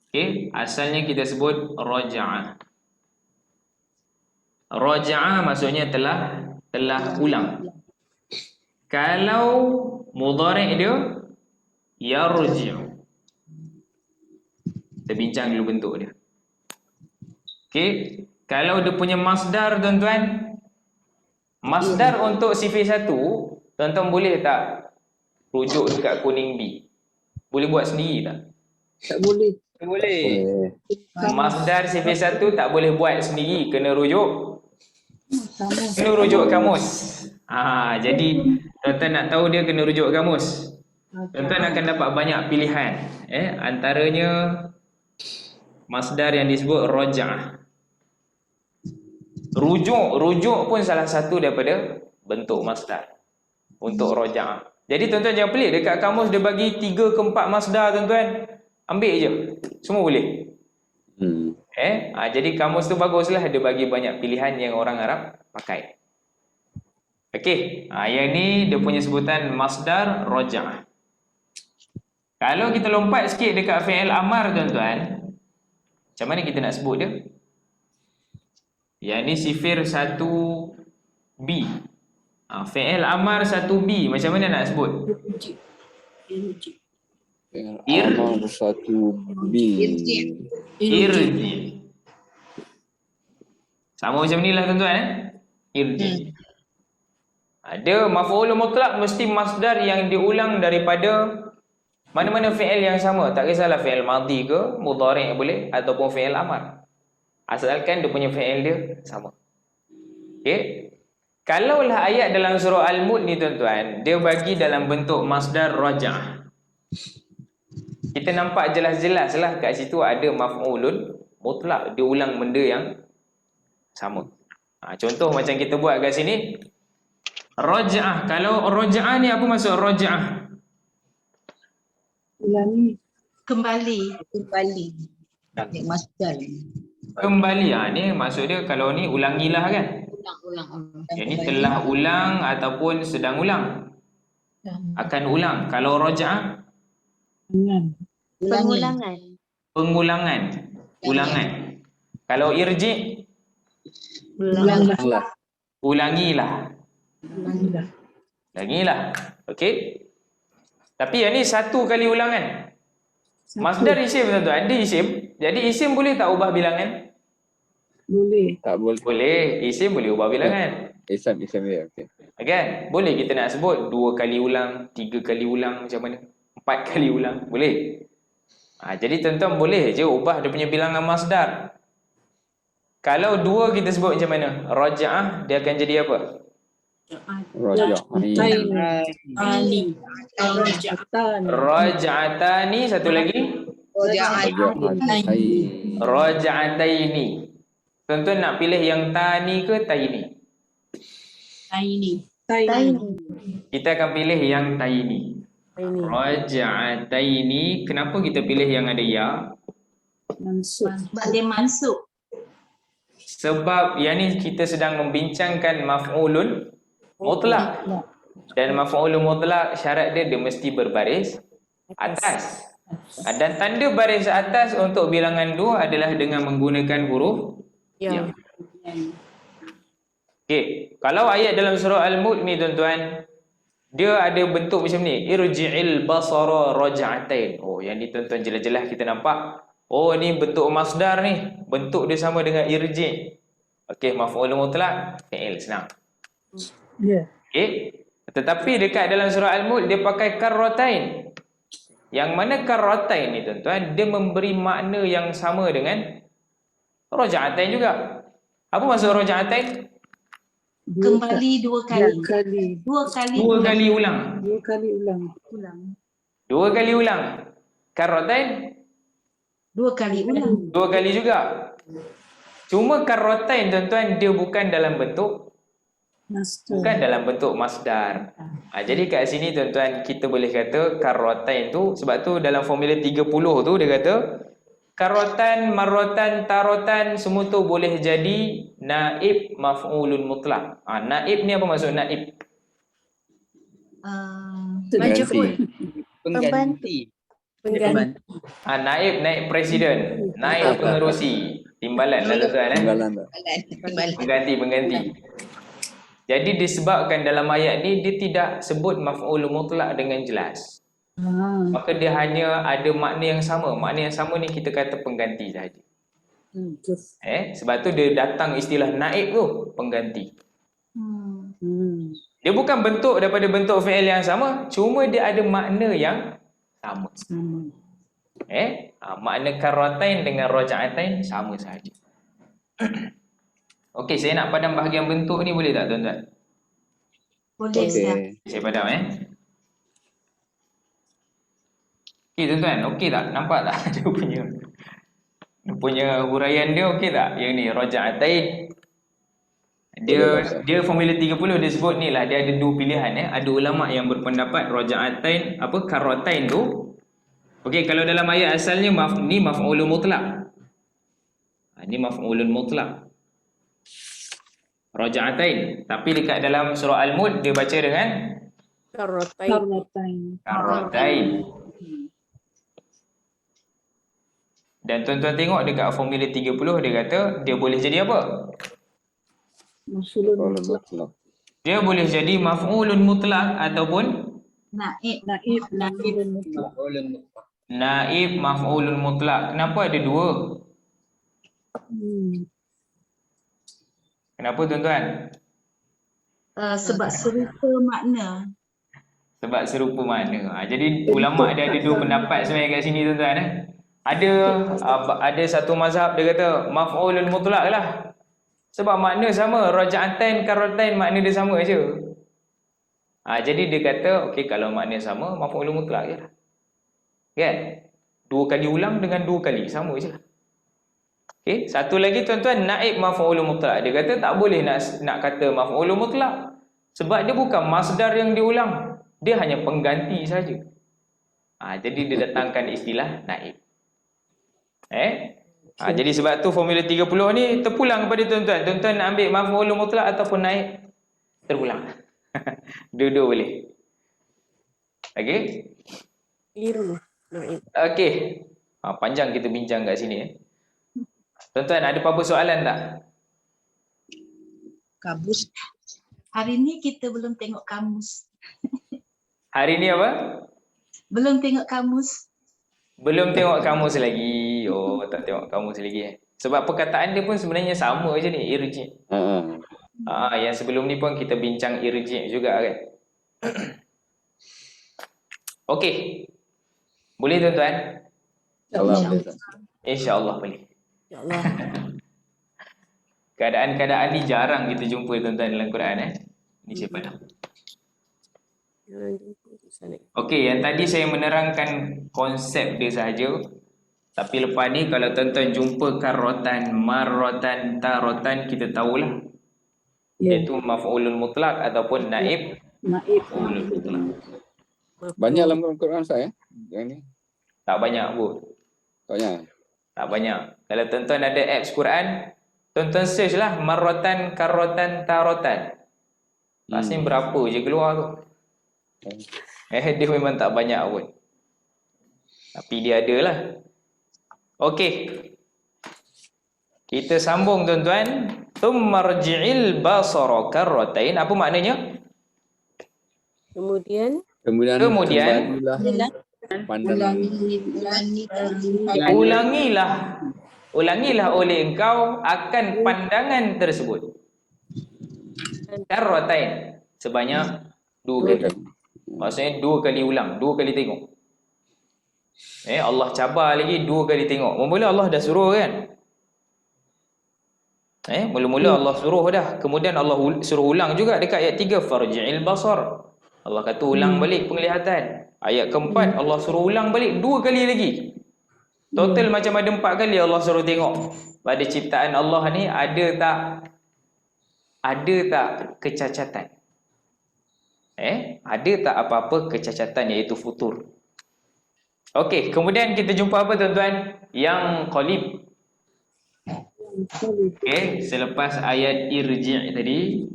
okey, asalnya kita sebut raja'ah. Raja'ah maksudnya telah ulang. Kalau mudhari' dia yarji'u. Kita bincang dulu bentuk dia. Okey, kalau dia punya masdar tuan-tuan, masdar untuk sifir 1, tuan-tuan boleh tak rujuk dekat kuning B? Boleh buat sendiri tak? Tak boleh. Boleh. Masdar sifir 1 tak boleh buat sendiri, kena rujuk. Kena rujuk kamus. Jadi tuan-tuan nak tahu dia kena rujuk kamus. Tuan-tuan akan dapat banyak pilihan. Antaranya masdar yang disebut raja'ah. Rujuk pun salah satu daripada bentuk masdar untuk raja'ah. Jadi tuan-tuan jangan pelik, dekat kamus dia bagi 3 ke 4 masdar tuan-tuan. Ambil je. Semua boleh. Jadi kamus tu baguslah, dia bagi banyak pilihan yang orang Arab pakai. Okey, yang ni dia punya sebutan masdar raja'ah. Kalau kita lompat sikit dekat fi'il amar tuan-tuan, macam mana kita nak sebut dia? Yang ni sifir 1B. Fi'il amar 1B, macam mana nak sebut? Amar 1B. Irji. Sama macam ni lah tuan-tuan. Irji. Ada maf'ulul mutlaq mesti masdar yang diulang daripada mana-mana fi'il yang sama. Tak kisahlah fi'il madhi ke, mudhari' boleh, ataupun fi'il amar. Asalkan dia punya fi'il dia sama. Okey. Kalaulah ayat dalam surah Al-Mulk ni tuan-tuan, dia bagi dalam bentuk masdar raja'ah. Kita nampak jelas-jelas lah kat situ ada maf'ulun mutlaq, dia ulang benda yang sama. Contoh macam kita buat kat sini, raja'ah. Kalau raja'ah ni apa maksud raja'ah? Ulangi. Kembali. Masdar. Kembali. Ni maksud dia kalau ni ulangilah kan. Ulang. Yang ni telah ulang ataupun sedang ulang. Akan ulang. Kalau raja'ah, Pengulangan. pengulangan, ulangan. Kalau irji, Ulanglah. Ulangilah. Ulangilah. Okey. Tapi yang ni satu kali ulangan. Masdar isim tuan-tuan. Dia isim. Jadi isim boleh tak ubah bilangan? Boleh. Tak boleh. Boleh. Isim boleh ubah bilangan. Isam ya. Okey. Kan? Boleh kita nak sebut 2 kali ulang, 3 kali ulang macam mana? 4 kali ulang. Boleh. Jadi tuan-tuan boleh je ubah dia punya bilangan masdar. Kalau 2 kita sebut macam mana? Raja'ah dia akan jadi apa? Raja'atani. Satu lagi? Raja'ataini. Tuan-tuan nak pilih yang tani ke taini? Taini. Kita akan pilih yang taini. Raja'ataini. Kenapa kita pilih yang ada ya? Mansub. Dia mansub. Sebab yang ni kita sedang membincangkan maf'ulun mutlak. Dan maf'ulun mutlak syarat dia mesti berbaris atas. Dan tanda baris atas untuk bilangan 2 adalah dengan menggunakan huruf ya. Okey, kalau ayat dalam surah Al-Mulk ni tuan-tuan, dia ada bentuk macam ni, irji'il basara raj'atain. Oh, yang ni tuan-tuan jelas-jelas kita nampak. Oh, ni bentuk masdar ni, bentuk dia sama dengan irji'. Okey, maf'ul mutlak, fi'il, senang. Ya. Okey, tetapi dekat dalam surah Al-Mulk dia pakai karratain. Yang mana karratain ni tuan-tuan, dia memberi makna yang sama dengan raj'atain juga. Apa maksud raj'atain? Kembali 2 kali. 2 kali. 2 kali. 2 kali ulang. 2 kali ulang. 2 kali ulang. Karratain 2 kali ulang. 2 kali juga. Cuma karratain tuan-tuan dia bukan dalam bentuk masdar. Jadi kat sini tuan-tuan kita boleh kata karratain tu, sebab tu dalam formula 30 tu dia kata karratan, marratan, taratan semua tu boleh jadi naib maf'ulun mutlak. Naib ni apa maksud naib? Pengganti. Naib presiden, naib pengerusi, timbalan lah tuan-tuan. Pengganti. Jadi disebabkan dalam ayat ni dia tidak sebut maf'ul mutlak dengan jelas. Maka dia hanya ada makna yang sama. Makna yang sama ni kita kata pengganti sahaja. Sebab tu dia datang istilah naib tu, pengganti. Dia bukan bentuk daripada bentuk fi'il yang sama, cuma dia ada makna yang sama. Makna karratain dengan raja'atain sama sahaja. Okey, saya nak padam bahagian bentuk ni boleh tak tuan-tuan? Boleh. Saya padam Okey tuan-tuan, okey tak? Nampak tak dia punya huraian dia okey tak? Yang ni raja'atain. Dia formula 30 dia sebut ni lah, dia ada 2 pilihan Ada ulama yang berpendapat raja'atain karratain tu. Okey, kalau dalam ayat asalnya ni maf'ulun mutlak. Ni maf'ulun mutlak. Raja'atain, tapi dekat dalam surah Al-Mulk dia baca dengan karratain. Dan tuan-tuan tengok dekat formula 30 dia kata dia boleh jadi apa? Dia boleh jadi maf'ulun mutlak ataupun Naib maf'ulun mutlak. Kenapa ada 2? Kenapa tuan-tuan? Sebab serupa makna. Jadi ulama dia ada 2 pendapat sebenarnya kat sini tuan-tuan. Ada satu mazhab dia kata maf'ulun mutlak lah. Sebab makna sama, raja'atain, karratain makna dia sama je. Jadi dia kata okey, kalau makna sama maf'ulun mutlak je lah. Kan? 2 kali ulang dengan 2 kali sama je lah. Okey, satu lagi tuan-tuan, naib maf'ulun mutlak. Dia kata tak boleh nak kata maf'ulun mutlak. Sebab dia bukan masdar yang diulang. Dia hanya pengganti saja. Jadi dia datangkan istilah naib. Jadi sebab tu formula 30 ni terpulang kepada tuan-tuan. Tuan-tuan nak ambil maf'ulun mutlak ataupun naib, terpulang. Dua-dua boleh. Okey? Keliru. Naib. Okey. Panjang kita bincang kat sini. Tuan-tuan ada apa-apa soalan tak? Kabus. Hari ni kita belum tengok kamus. Hari ni apa? Belum tengok kamus. Belum tengok kamus lagi. Oh, tak tengok kamus lagi. Sebab perkataan dia pun sebenarnya sama je ni, irji'. Yang sebelum ni pun kita bincang irji' juga kan. Okey. Boleh tuan-tuan? InsyaAllah boleh. Ya Allah. Keadaan-keadaan ni jarang kita jumpa tuan-tuan dalam Quran Ni saya faham. Okey, yang tadi saya menerangkan konsep dia sahaja. Tapi lepas ni kalau tuan-tuan jumpa karrotan, marrotan, tarotan, kita tahulah. Iaitu maf'ulun mutlak ataupun naib maf'ulun mutlak. Banyak dalam Quran saya yang ni. Tak banyak pun. Tak banyak. Tak banyak. Kalau tuan-tuan ada apps Quran, tuan-tuan search lah marrotan, karrotan, tarotan. Rasanya berapa je keluar tu. Dia memang tak banyak pun. Tapi dia ada lah. Okey. Kita sambung tuan-tuan. Tsummarji'il basara karratain. Apa maknanya? Kemudian ulangilah oleh engkau akan pandangan tersebut. Karratain. Sebanyak 2 kali. Maksudnya 2 kali ulang, 2 kali tengok. Allah cabar lagi 2 kali tengok. Mula-mula Allah dah suruh kan? Mula-mula Allah suruh dah. Kemudian Allah suruh ulang juga dekat ayat 3. Farji'il basar. Allah kata ulang balik penglihatan. Ayat keempat Allah suruh ulang balik 2 kali lagi. Total macam ada 4 kali Allah suruh tengok. Pada ciptaan Allah ni ada tak kecacatan? Ada tak apa-apa kecacatan iaitu futur? Okey, kemudian kita jumpa apa tuan-tuan? Yang qalib. Okey, selepas ayat irji' tadi.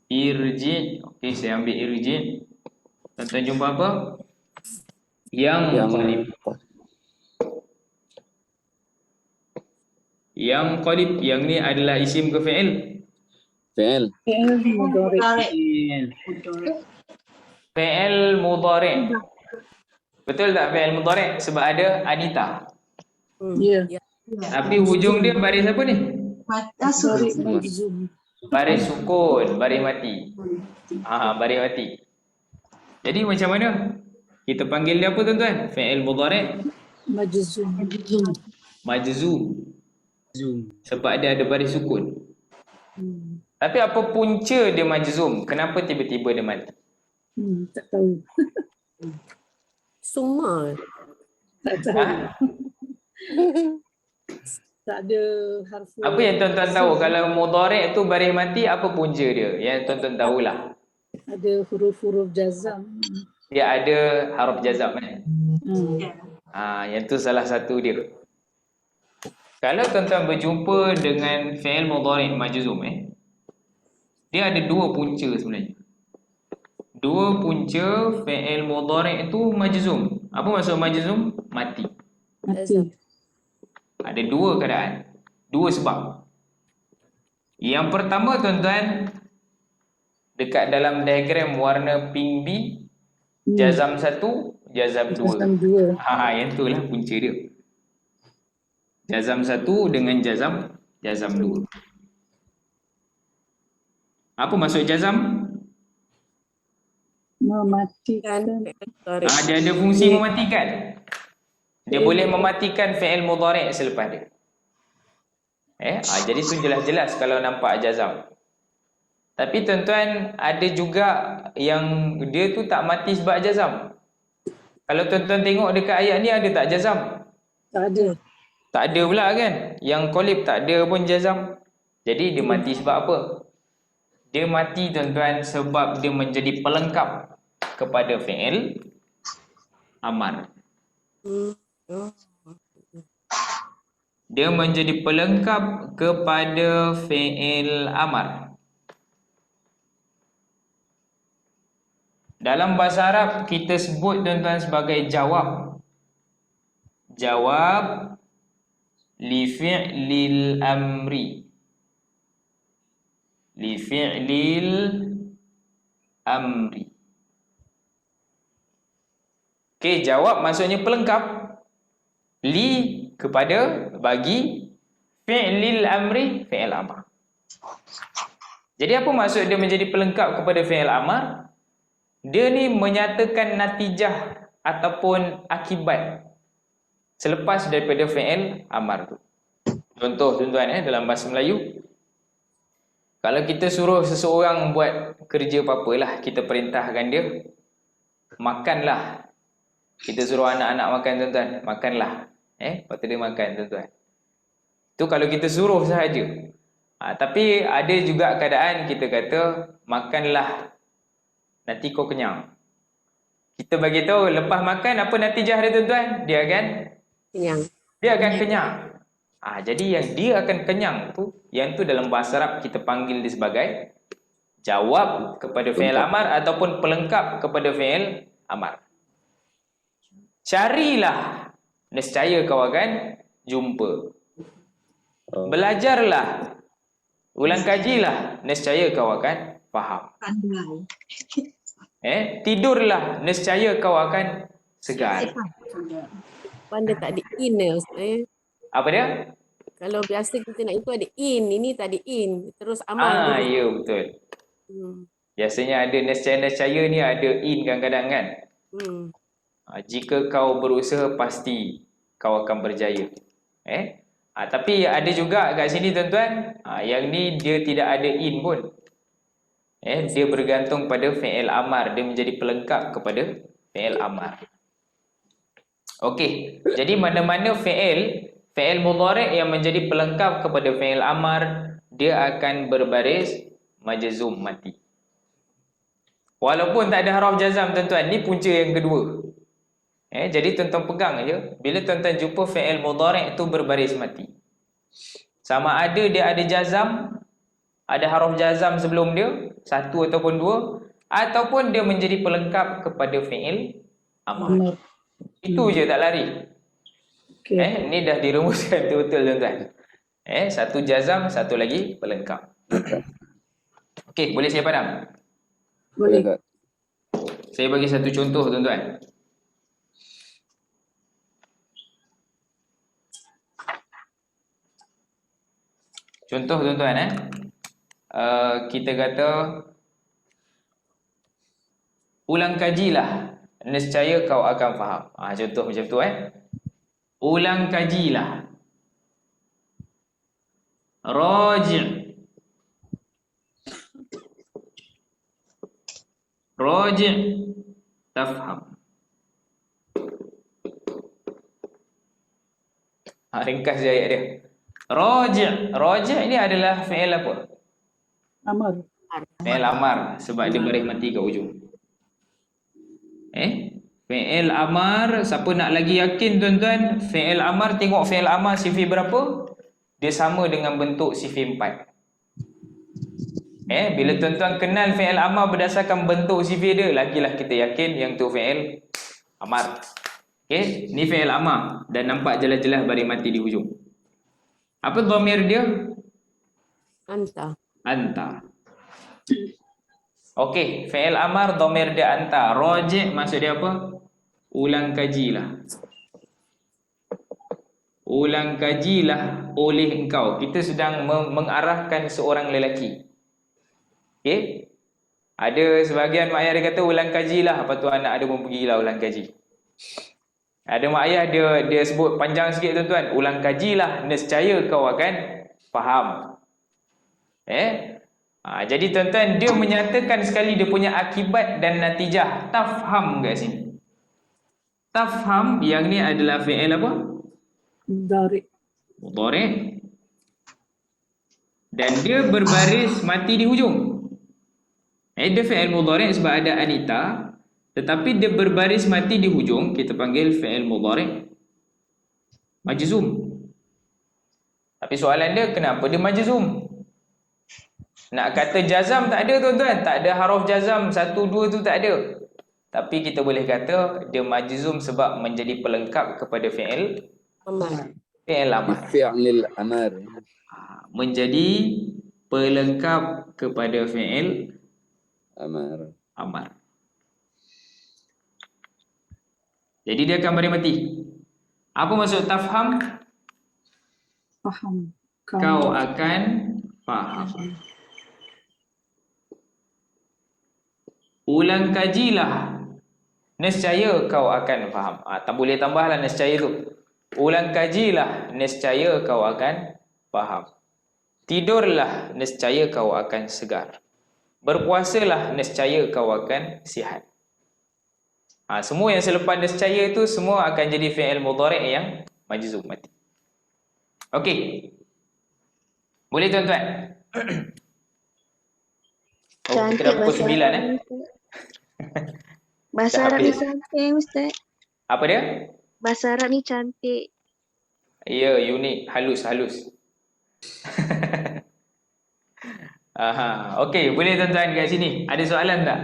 Irji'. Okey, saya ambil irji'. Tuan-tuan jumpa apa? Yang qalib. Yang qalib. Yang ni adalah isim ke fi'il? Fi'il. Fi'il mudhari'. Betul tak fi'il mudhari'? Sebab ada Anita. Ya. Tapi hujung dia baris apa ni? Baris sukun, baris mati. Baris mati. Jadi macam mana? Kita panggil dia apa tuan-tuan? Fi'il mudhari'? Majzum. Sebab dia ada baris sukun. Tapi apa punca dia majzum? Kenapa tiba-tiba dia mati? Tak tahu. Semua. Tak tahu. Tak ada harfu. Apa yang tuan-tuan tahu? Kalau mudhari' tu baris mati, apa punca dia? Yang tuan-tuan tahulah. Ada huruf-huruf jazam. Dia ada haruf jazam yang tu salah satu dia. Kalau tuan-tuan berjumpa dengan fi'il mudhari' majzum dia ada 2 punca sebenarnya. 2 punca fi'il mudhari' itu majzum. Apa maksud majzum? Mati. Ada 2 keadaan. 2 sebab. Yang pertama tuan-tuan, dekat dalam diagram warna pink B, jazam 1, jazam 2. Yang itulah punca dia. Jazam 1 dengan jazam 2. Apa maksud jazam? Mematikan. Dia ada fungsi mematikan. Dia boleh mematikan fi'il mudhari' selepas dia. Jadi tu jelas-jelas kalau nampak jazam. Tapi tuan-tuan, ada juga yang dia tu tak mati sebab jazam. Kalau tuan-tuan tengok dekat ayat ni ada tak jazam? Tak ada. Tak ada pula kan? Yang qalib tak ada pun jazam. Jadi dia mati sebab apa? Dia mati tuan-tuan sebab dia menjadi pelengkap kepada fi'il amar. Dia menjadi pelengkap kepada fi'il amar. Dalam bahasa Arab kita sebut tuan-tuan sebagai jawab. Jawab li fi'lil amri. li fi'lil amri. Okey, jawab maksudnya pelengkap. Li kepada, bagi, fi'lil amri, fi'il amar. Jadi apa maksud dia menjadi pelengkap kepada fi'il amar? Dia ni menyatakan natijah ataupun akibat selepas daripada fi'il amar tu. Contoh tuan-tuan dalam bahasa Melayu, kalau kita suruh seseorang buat kerja apa-apalah, kita perintahkan dia, makanlah. Kita suruh anak-anak makan tuan-tuan, makanlah. Lepas tu dia makan tuan-tuan. Tu kalau kita suruh sahaja. Tapi ada juga keadaan kita kata, makanlah, nanti kau kenyang. Kita bagi tahu lepas makan apa natijah dia tuan-tuan? Dia akan Kenyang. Dia akan kenyang. Jadi yang dia akan kenyang tu, yang tu dalam bahasa Arab kita panggil dia sebagai jawab kepada fi'il amar ataupun pelengkap kepada fi'il amar. Carilah, nescaya kau akan jumpa. Belajarlah, ulang kajilah, nescaya kau akan faham. Tidurlah, nescaya kau akan segar. Pandai tak ada in Ustaz. Apa dia? Kalau biasa kita nak itu ada in, ini tak ada in. Terus amal. Ya betul. Biasanya ada nescaya ni ada in kadang-kadang kan. Jika kau berusaha pasti kau akan berjaya. Tapi ada juga kat sini tuan-tuan, yang ni dia tidak ada in pun. Dia bergantung pada fi'il amar, dia menjadi pelengkap kepada fi'il amar. Okey, jadi mana-mana fi'il mudhari' yang menjadi pelengkap kepada fi'il amar, dia akan berbaris majzum mati. Walaupun tak ada haraf jazam tuan-tuan, ni punca yang kedua. Jadi tuan-tuan pegang aja, bila tuan-tuan jumpa fi'il mudhari' itu berbaris mati, sama ada dia ada jazam, ada haraf jazam sebelum dia, satu ataupun dua, ataupun dia menjadi pelengkap kepada fi'il amar. Itu je, tak lari. Ni dah dirumuskan betul-betul tuan-tuan. Satu jazam, satu lagi pelengkap. Okey, boleh saya padam? Boleh. Saya bagi satu contoh tuan-tuan. Contoh tuan-tuan, kita kata ulang kajilah, nescaya kau akan faham. Contoh macam tu ulang kajilah. Raji'. Raji' tafham. Ringkas je ayat dia. Raji' ini adalah fi'il apa? Amar. Fi'il amar, sebab dia baris mati kat ujung. Fi'il amar, siapa nak lagi yakin tuan-tuan, fi'il amar, tengok fi'il amar sifir berapa? Dia sama dengan bentuk sifir 4. Bila tuan-tuan kenal fi'il amar berdasarkan bentuk sifir dia, lagilah kita yakin yang tu fi'il amar. Ni fi'il amar dan nampak jelas-jelas baris mati di hujung. Apa dhamir dia? Anta. Okey, fi'il amar dhamir dia anta. Raji' maksud dia apa? Ulang kajilah. Ulang kajilah oleh engkau. Kita sedang mengarahkan seorang lelaki. Okey? Ada sebahagian mak ayah dia kata ulang kajilah, lepas tu anak ada pun pergilah ulang kaji. Ada mak ayah dia sebut panjang sikit tuan-tuan, ulang kajilah, nescaya kau akan faham. Jadi tuan-tuan, dia menyatakan sekali dia punya akibat dan natijah. Tafham kat sini. Tafham yang ni adalah fi'il apa? Mudhari'. Dan dia berbaris mati di hujung. Dia fi'il mudhari' sebab ada anita, tetapi dia berbaris mati di hujung, kita panggil fi'il mudhari' majzum. Tapi soalan dia, kenapa dia majzum? Nak kata jazam tak ada tuan-tuan, tak ada haruf jazam 1, 2 tu tak ada. Tapi kita boleh kata dia majzum sebab menjadi pelengkap kepada fi'il amar. Fi'il amar. Menjadi pelengkap kepada fi'il amar. Jadi dia akan beri mati. Apa maksud tafham? Faham. Kau akan faham. Ulang kajilah, nescaya kau akan faham. Tak boleh tambahlah nescaya tu. Ulang kajilah, nescaya kau akan faham. Tidurlah, nescaya kau akan segar. Berpuasalah, nescaya kau akan sihat. Semua yang selepas nescaya itu semua akan jadi fi'il mudhari' yang majzum mati. Okey. Boleh tuan-tuan? Kita dah pukul 9 Bahasa Dah Arab ni habis. cantik Ustaz. Apa dia? Bahasa Arab ni cantik. Ya, unik, halus. Okey, boleh tuan-tuan kat sini. Ada soalan tak?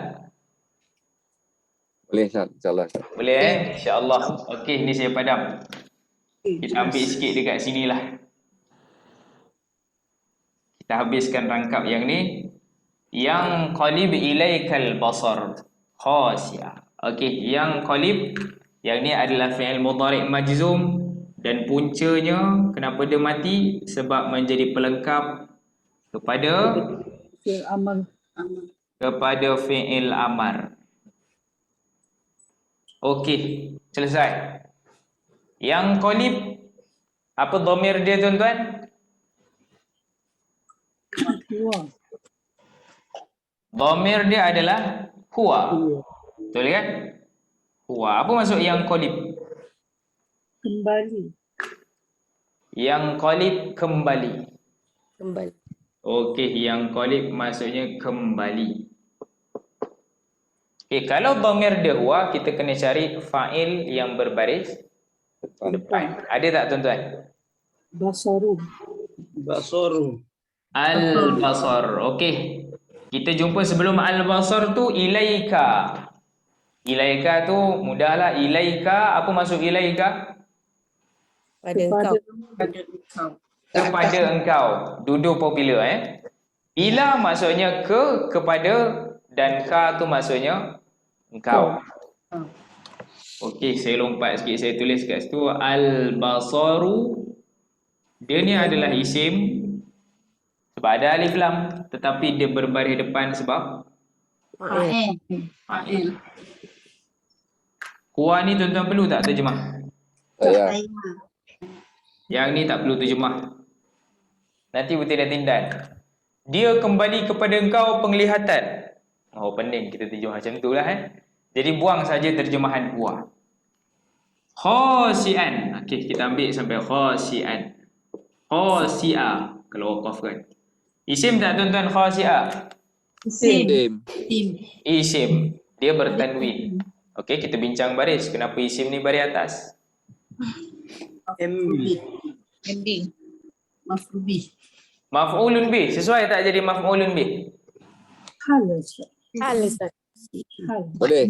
Boleh Ustaz, insyaAllah. Boleh InsyaAllah. Okey, ni saya padam. Kita ambil sikit dekat sinilah. Kita habiskan rangkap yang ni. Yang qalib ilaikal basar khasiyah. Okey, yang qalib, yang ni adalah fi'il mudhari' majzum dan puncanya kenapa dia mati? Sebab menjadi pelengkap kepada Fi'il amal. fi'il amar. Okey, selesai. Yang qalib, apa dhamir dia tuan-tuan? Huwa. Dhamir dia adalah huwa. Betul kan? Huwa. Apa maksud yang qalib? Kembali. Yang qalib kembali. Kembali. Okey, yang qalib maksudnya kembali. Kalau dhamir dia huwa, kita kena cari fa'il yang berbaris depan. Ada tak tuan-tuan? Basaru. Al-basar. Okey. Kita jumpa sebelum al-basar tu ilaika. Ilaika tu mudahlah. Ilaika, apa maksud ilaika? Pada engkau. Kepada engkau. Duduk popular Ila maksudnya kepada, dan ka tu maksudnya engkau. Okey, saya lompat sikit, saya tulis kat situ al-basaru. Dia ni adalah isim sebab ada alif lam, tetapi dia berbaris depan sebab Fa'il. huwa ni tuan-tuan perlu tak terjemah? Ya. Yang ni tak perlu terjemah. Nanti bertindak-tindak. Dia kembali kepada engkau penglihatan. Oh, pening kita terjemah macam tu lah Jadi buang saja terjemahan huwa. Khasi'an. Okey, kita ambil sampai khasi'an. Khasi'ah. Kalau waqaf kan. Isim tak tuan-tuan khasi'ah? Isim. Isim. Dia bertanwin. Okey, kita bincang baris. Kenapa isim ni baris atas? MD. Maf'ulun bih. Sesuai tak jadi maf'ulun bih? Hal Ustaz. Hal Ustaz. Hal. Boleh.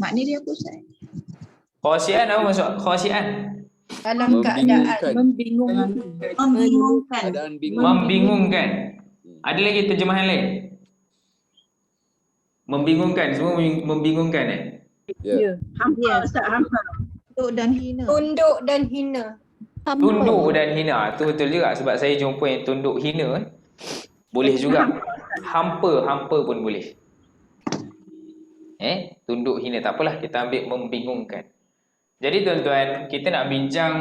Makna dia apa Ustaz? Khasi'an apa maksud khasi'an? Dalam keadaan Membingungkan. membingungkan. Keadaan bingung. Membingungkan. Ada lagi terjemahan lain? Membingungkan. Semua membingungkan Ya. Hampa Ustaz, hampa. Tunduk dan hina. Tunduk dan hina. Tunduk dan hina. Tu betul juga sebab saya jumpa yang tunduk hina boleh juga. Hampa pun boleh. Tunduk hina tak apalah, kita ambil membingungkan. Jadi tuan-tuan, kita nak bincang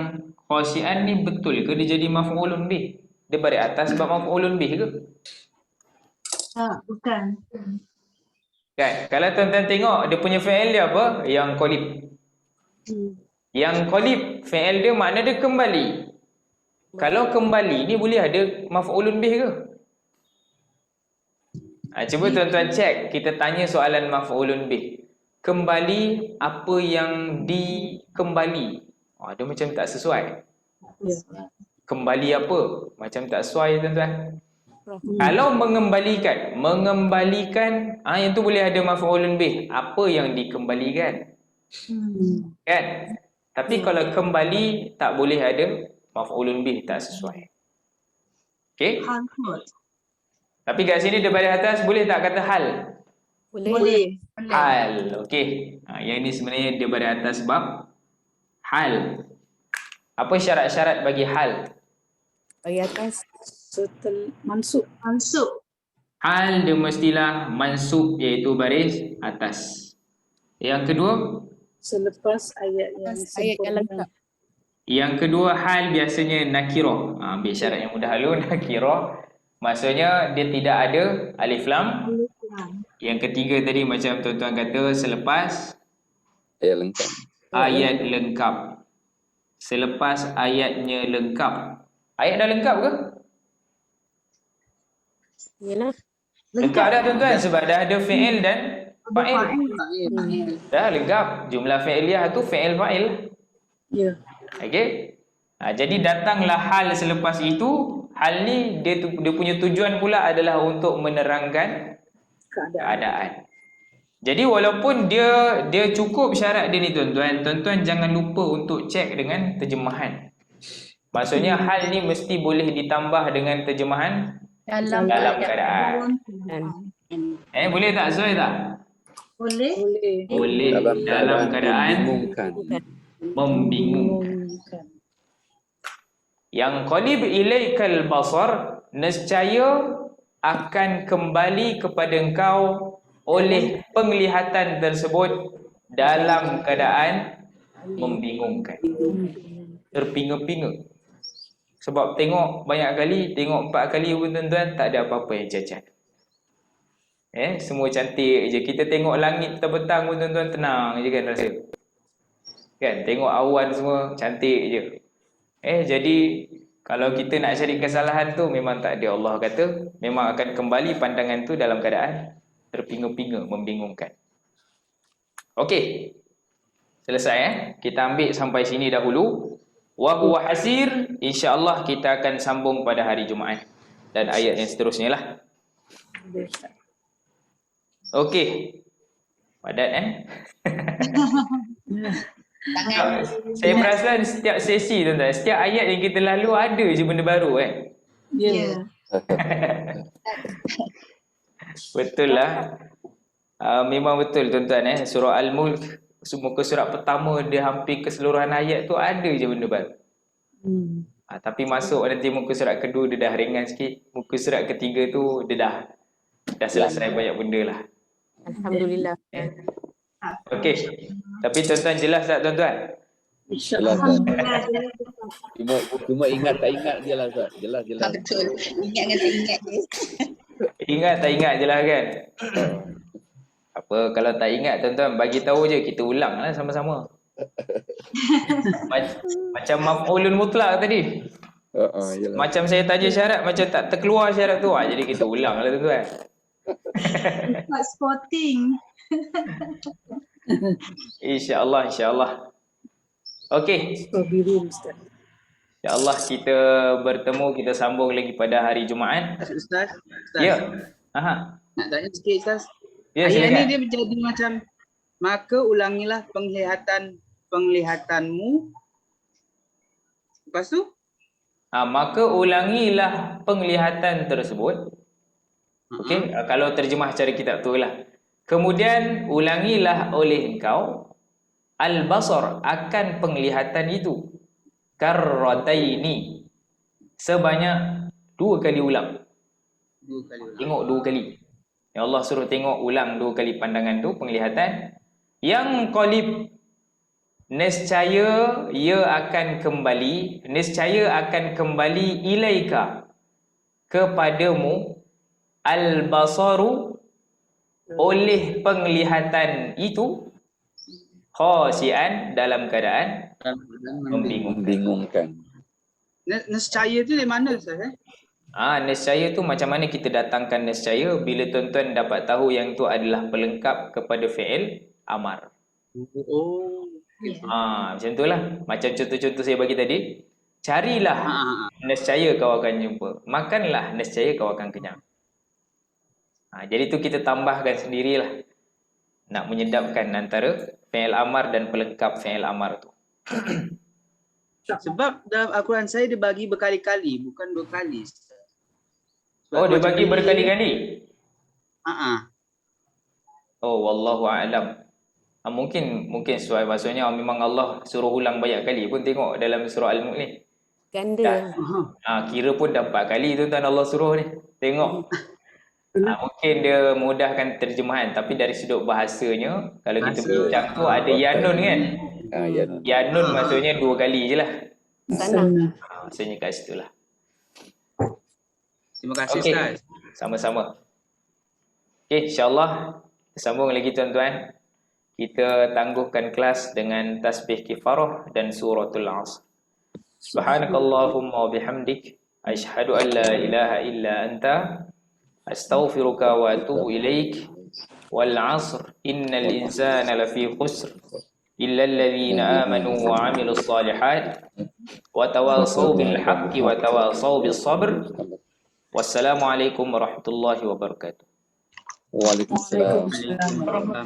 khasi'an ni betul ke dia jadi maf'ulun bih? Dia baris atas sebab maf'ulun bih ke? Tak, bukan. Kan? Kalau tuan-tuan tengok dia punya fi'il dia apa? Yang qalib. Yang qalib, fi'il dia makna dia kembali. Kalau kembali ni boleh ada maf'ulun bih ke? Cuba tuan-tuan cek, kita tanya soalan maf'ulun bih. Kembali, apa yang dikembali? Dia macam tak sesuai. Kembali apa? Macam tak sesuai tuan-tuan. Kalau mengembalikan, yang tu boleh ada maf'ulun bih. Apa yang dikembalikan? Kan? Tapi kalau kembali, tak boleh ada maf'ulun bih, tak sesuai. Okey? Tapi kat sini daripada atas boleh tak kata hal? Boleh. Hal. Okey. Yang ini sebenarnya daripada atas sebab hal. Apa syarat-syarat bagi hal? Bagi atas. Mansub. Mansub. Hal dia mestilah mansub iaitu baris atas. Yang kedua? Selepas ayat yang Ayat yang lengkap. Yang kedua hal biasanya nakirah. Ambil syarat yang mudah dulu, nakirah. Maksudnya dia tidak ada alif lam. Yang ketiga tadi macam tuan-tuan kata selepas Ayat lengkap. ayat lengkap. Selepas ayatnya lengkap. Ayat dah lengkap ke? Yalah. Lengkap dah tuan-tuan sebab dah ada fi'il dan fa'il. Dah lengkap. Jumlah fi'iliyah tu fi'il fa'il. Ya. Okey. Jadi datanglah hal selepas itu. Hal ni dia punya tujuan pula adalah untuk menerangkan keadaan. Jadi walaupun dia cukup syarat dia ni tuan-tuan, tuan-tuan jangan lupa untuk cek dengan terjemahan. Maksudnya hal ni mesti boleh ditambah dengan terjemahan dalam keadaan. Boleh tak Zoy tak? Boleh. Boleh dalam keadaan membingungkan. Yang qalib ilaikal basar, nescaya akan kembali kepada engkau oleh penglihatan tersebut dalam keadaan membingungkan. Terpinga-pinga. Sebab tengok banyak kali, tengok 4 kali pun tuan-tuan tak ada apa-apa yang cacat. Semua cantik je. Kita tengok langit petang pun tuan-tuan tenang je kan rasa. Kan tengok awan semua cantik je. Jadi kalau kita nak cari kesalahan tu memang tak ada. Allah kata memang akan kembali pandangan tu dalam keadaan terpinga-pinga, membingungkan. Okey. Selesai Kita ambil sampai sini dahulu. Wa huwa hasir, insya-Allah kita akan sambung pada hari Jumaat dan ayat yang seterusnya lah. Okey. Padat Saya perasan setiap sesi tuan-tuan, setiap ayat yang kita lalu ada je benda baru Ya. Betul lah. Memang betul tuan-tuan surah Al-Mulk, muka surat pertama dia hampir keseluruhan ayat tu ada je benda baru. Tapi masuk nanti muka surat kedua dia dah ringan sikit, muka surat ketiga tu dia dah selesai banyak benda lah. Alhamdulillah. Okey. Tapi tuan-tuan jelas tak tuan-tuan? Jelas. Cuma ingat tak ingat je lah Ustaz. Jelas. Betul. Ingat dengan tak ingat je. Ingat tak ingat je lah kan. Apa kalau tak ingat tuan-tuan bagi tahu je, kita ulang lah sama-sama. Macam maf'ulun mutlak tadi. Macam saya tanya syarat macam tak terkeluar syarat tu. Jadi kita ulang lah tuan-tuan. Spotting. InsyaAllah. Okey. InsyaAllah kita bertemu, kita sambung lagi pada hari Jumaat. Ustaz. Ya. Nak tanya sikit Ustaz. Ya, ayat silakan. ni dia menjadi macam, maka ulangilah penglihatanmu. Lepas tu? Maka ulangilah penglihatan tersebut. Okey, kalau terjemah cara kitab tu lah. Kemudian ulangilah oleh engkau al-basar, akan penglihatan itu, karrataini, sebanyak 2 kali ulang. 2 kali ulang. Tengok 2 kali. Ya Allah suruh tengok ulang 2 kali pandangan tu, penglihatan. Yang qalib, nescaya ia akan kembali, nescaya akan kembali ilaika, kepadamu, al-basaru, oleh penglihatan itu, khasian, dalam keadaan membingungkan. Nescaya tu dari mana Ustaz? Nescaya tu macam mana kita datangkan nescaya bila tuan-tuan dapat tahu yang tu adalah pelengkap kepada fi'il amar. Macam tu lah. Macam contoh-contoh saya bagi tadi. Carilah, nescaya kau akan jumpa. Makanlah, nescaya kau akan kenyang. Jadi tu kita tambahkan sendirilah. Nak menyedapkan antara fi'il amar dan pelengkap fi'il amar tu. Sebab dalam Al-Quran saya dia bagi berkali-kali, bukan 2 kali. Oh, dia bagi berkali-kali. Oh, wallahu a'lam. Mungkin sesuai maksudnya memang Allah suruh ulang banyak kali pun tengok dalam surah Al-Mulk ni. Ganda. Kira pun dah 4 kali tuan-tuan Allah suruh ni. Tengok. Mungkin dia mudahkan terjemahan tapi dari sudut bahasanya kalau kita bincang tu ada yanun kan. Yanun maksudnya 2 kali je lah. Sana. Maksudnya kat situ lah. Terima kasih Ustaz. Sama-sama. Okey, insyaAllah kita sambung lagi tuan-tuan. Kita tangguhkan kelas dengan tasbih kifarah dan suratul Asr. Subhanakallahumma wa bihamdik asyhadu an la ilaha illa anta astaghfiruka wa atubu ilaik. Wal 'asr innal insana lafi khusr illa alladhina amanu wa 'amilus shalihat wa tawasaw bil haqqi wa tawasaw bis sabr. Wassalamualaikum warahmatullahi wabarakatuh. Waalaikumsalam.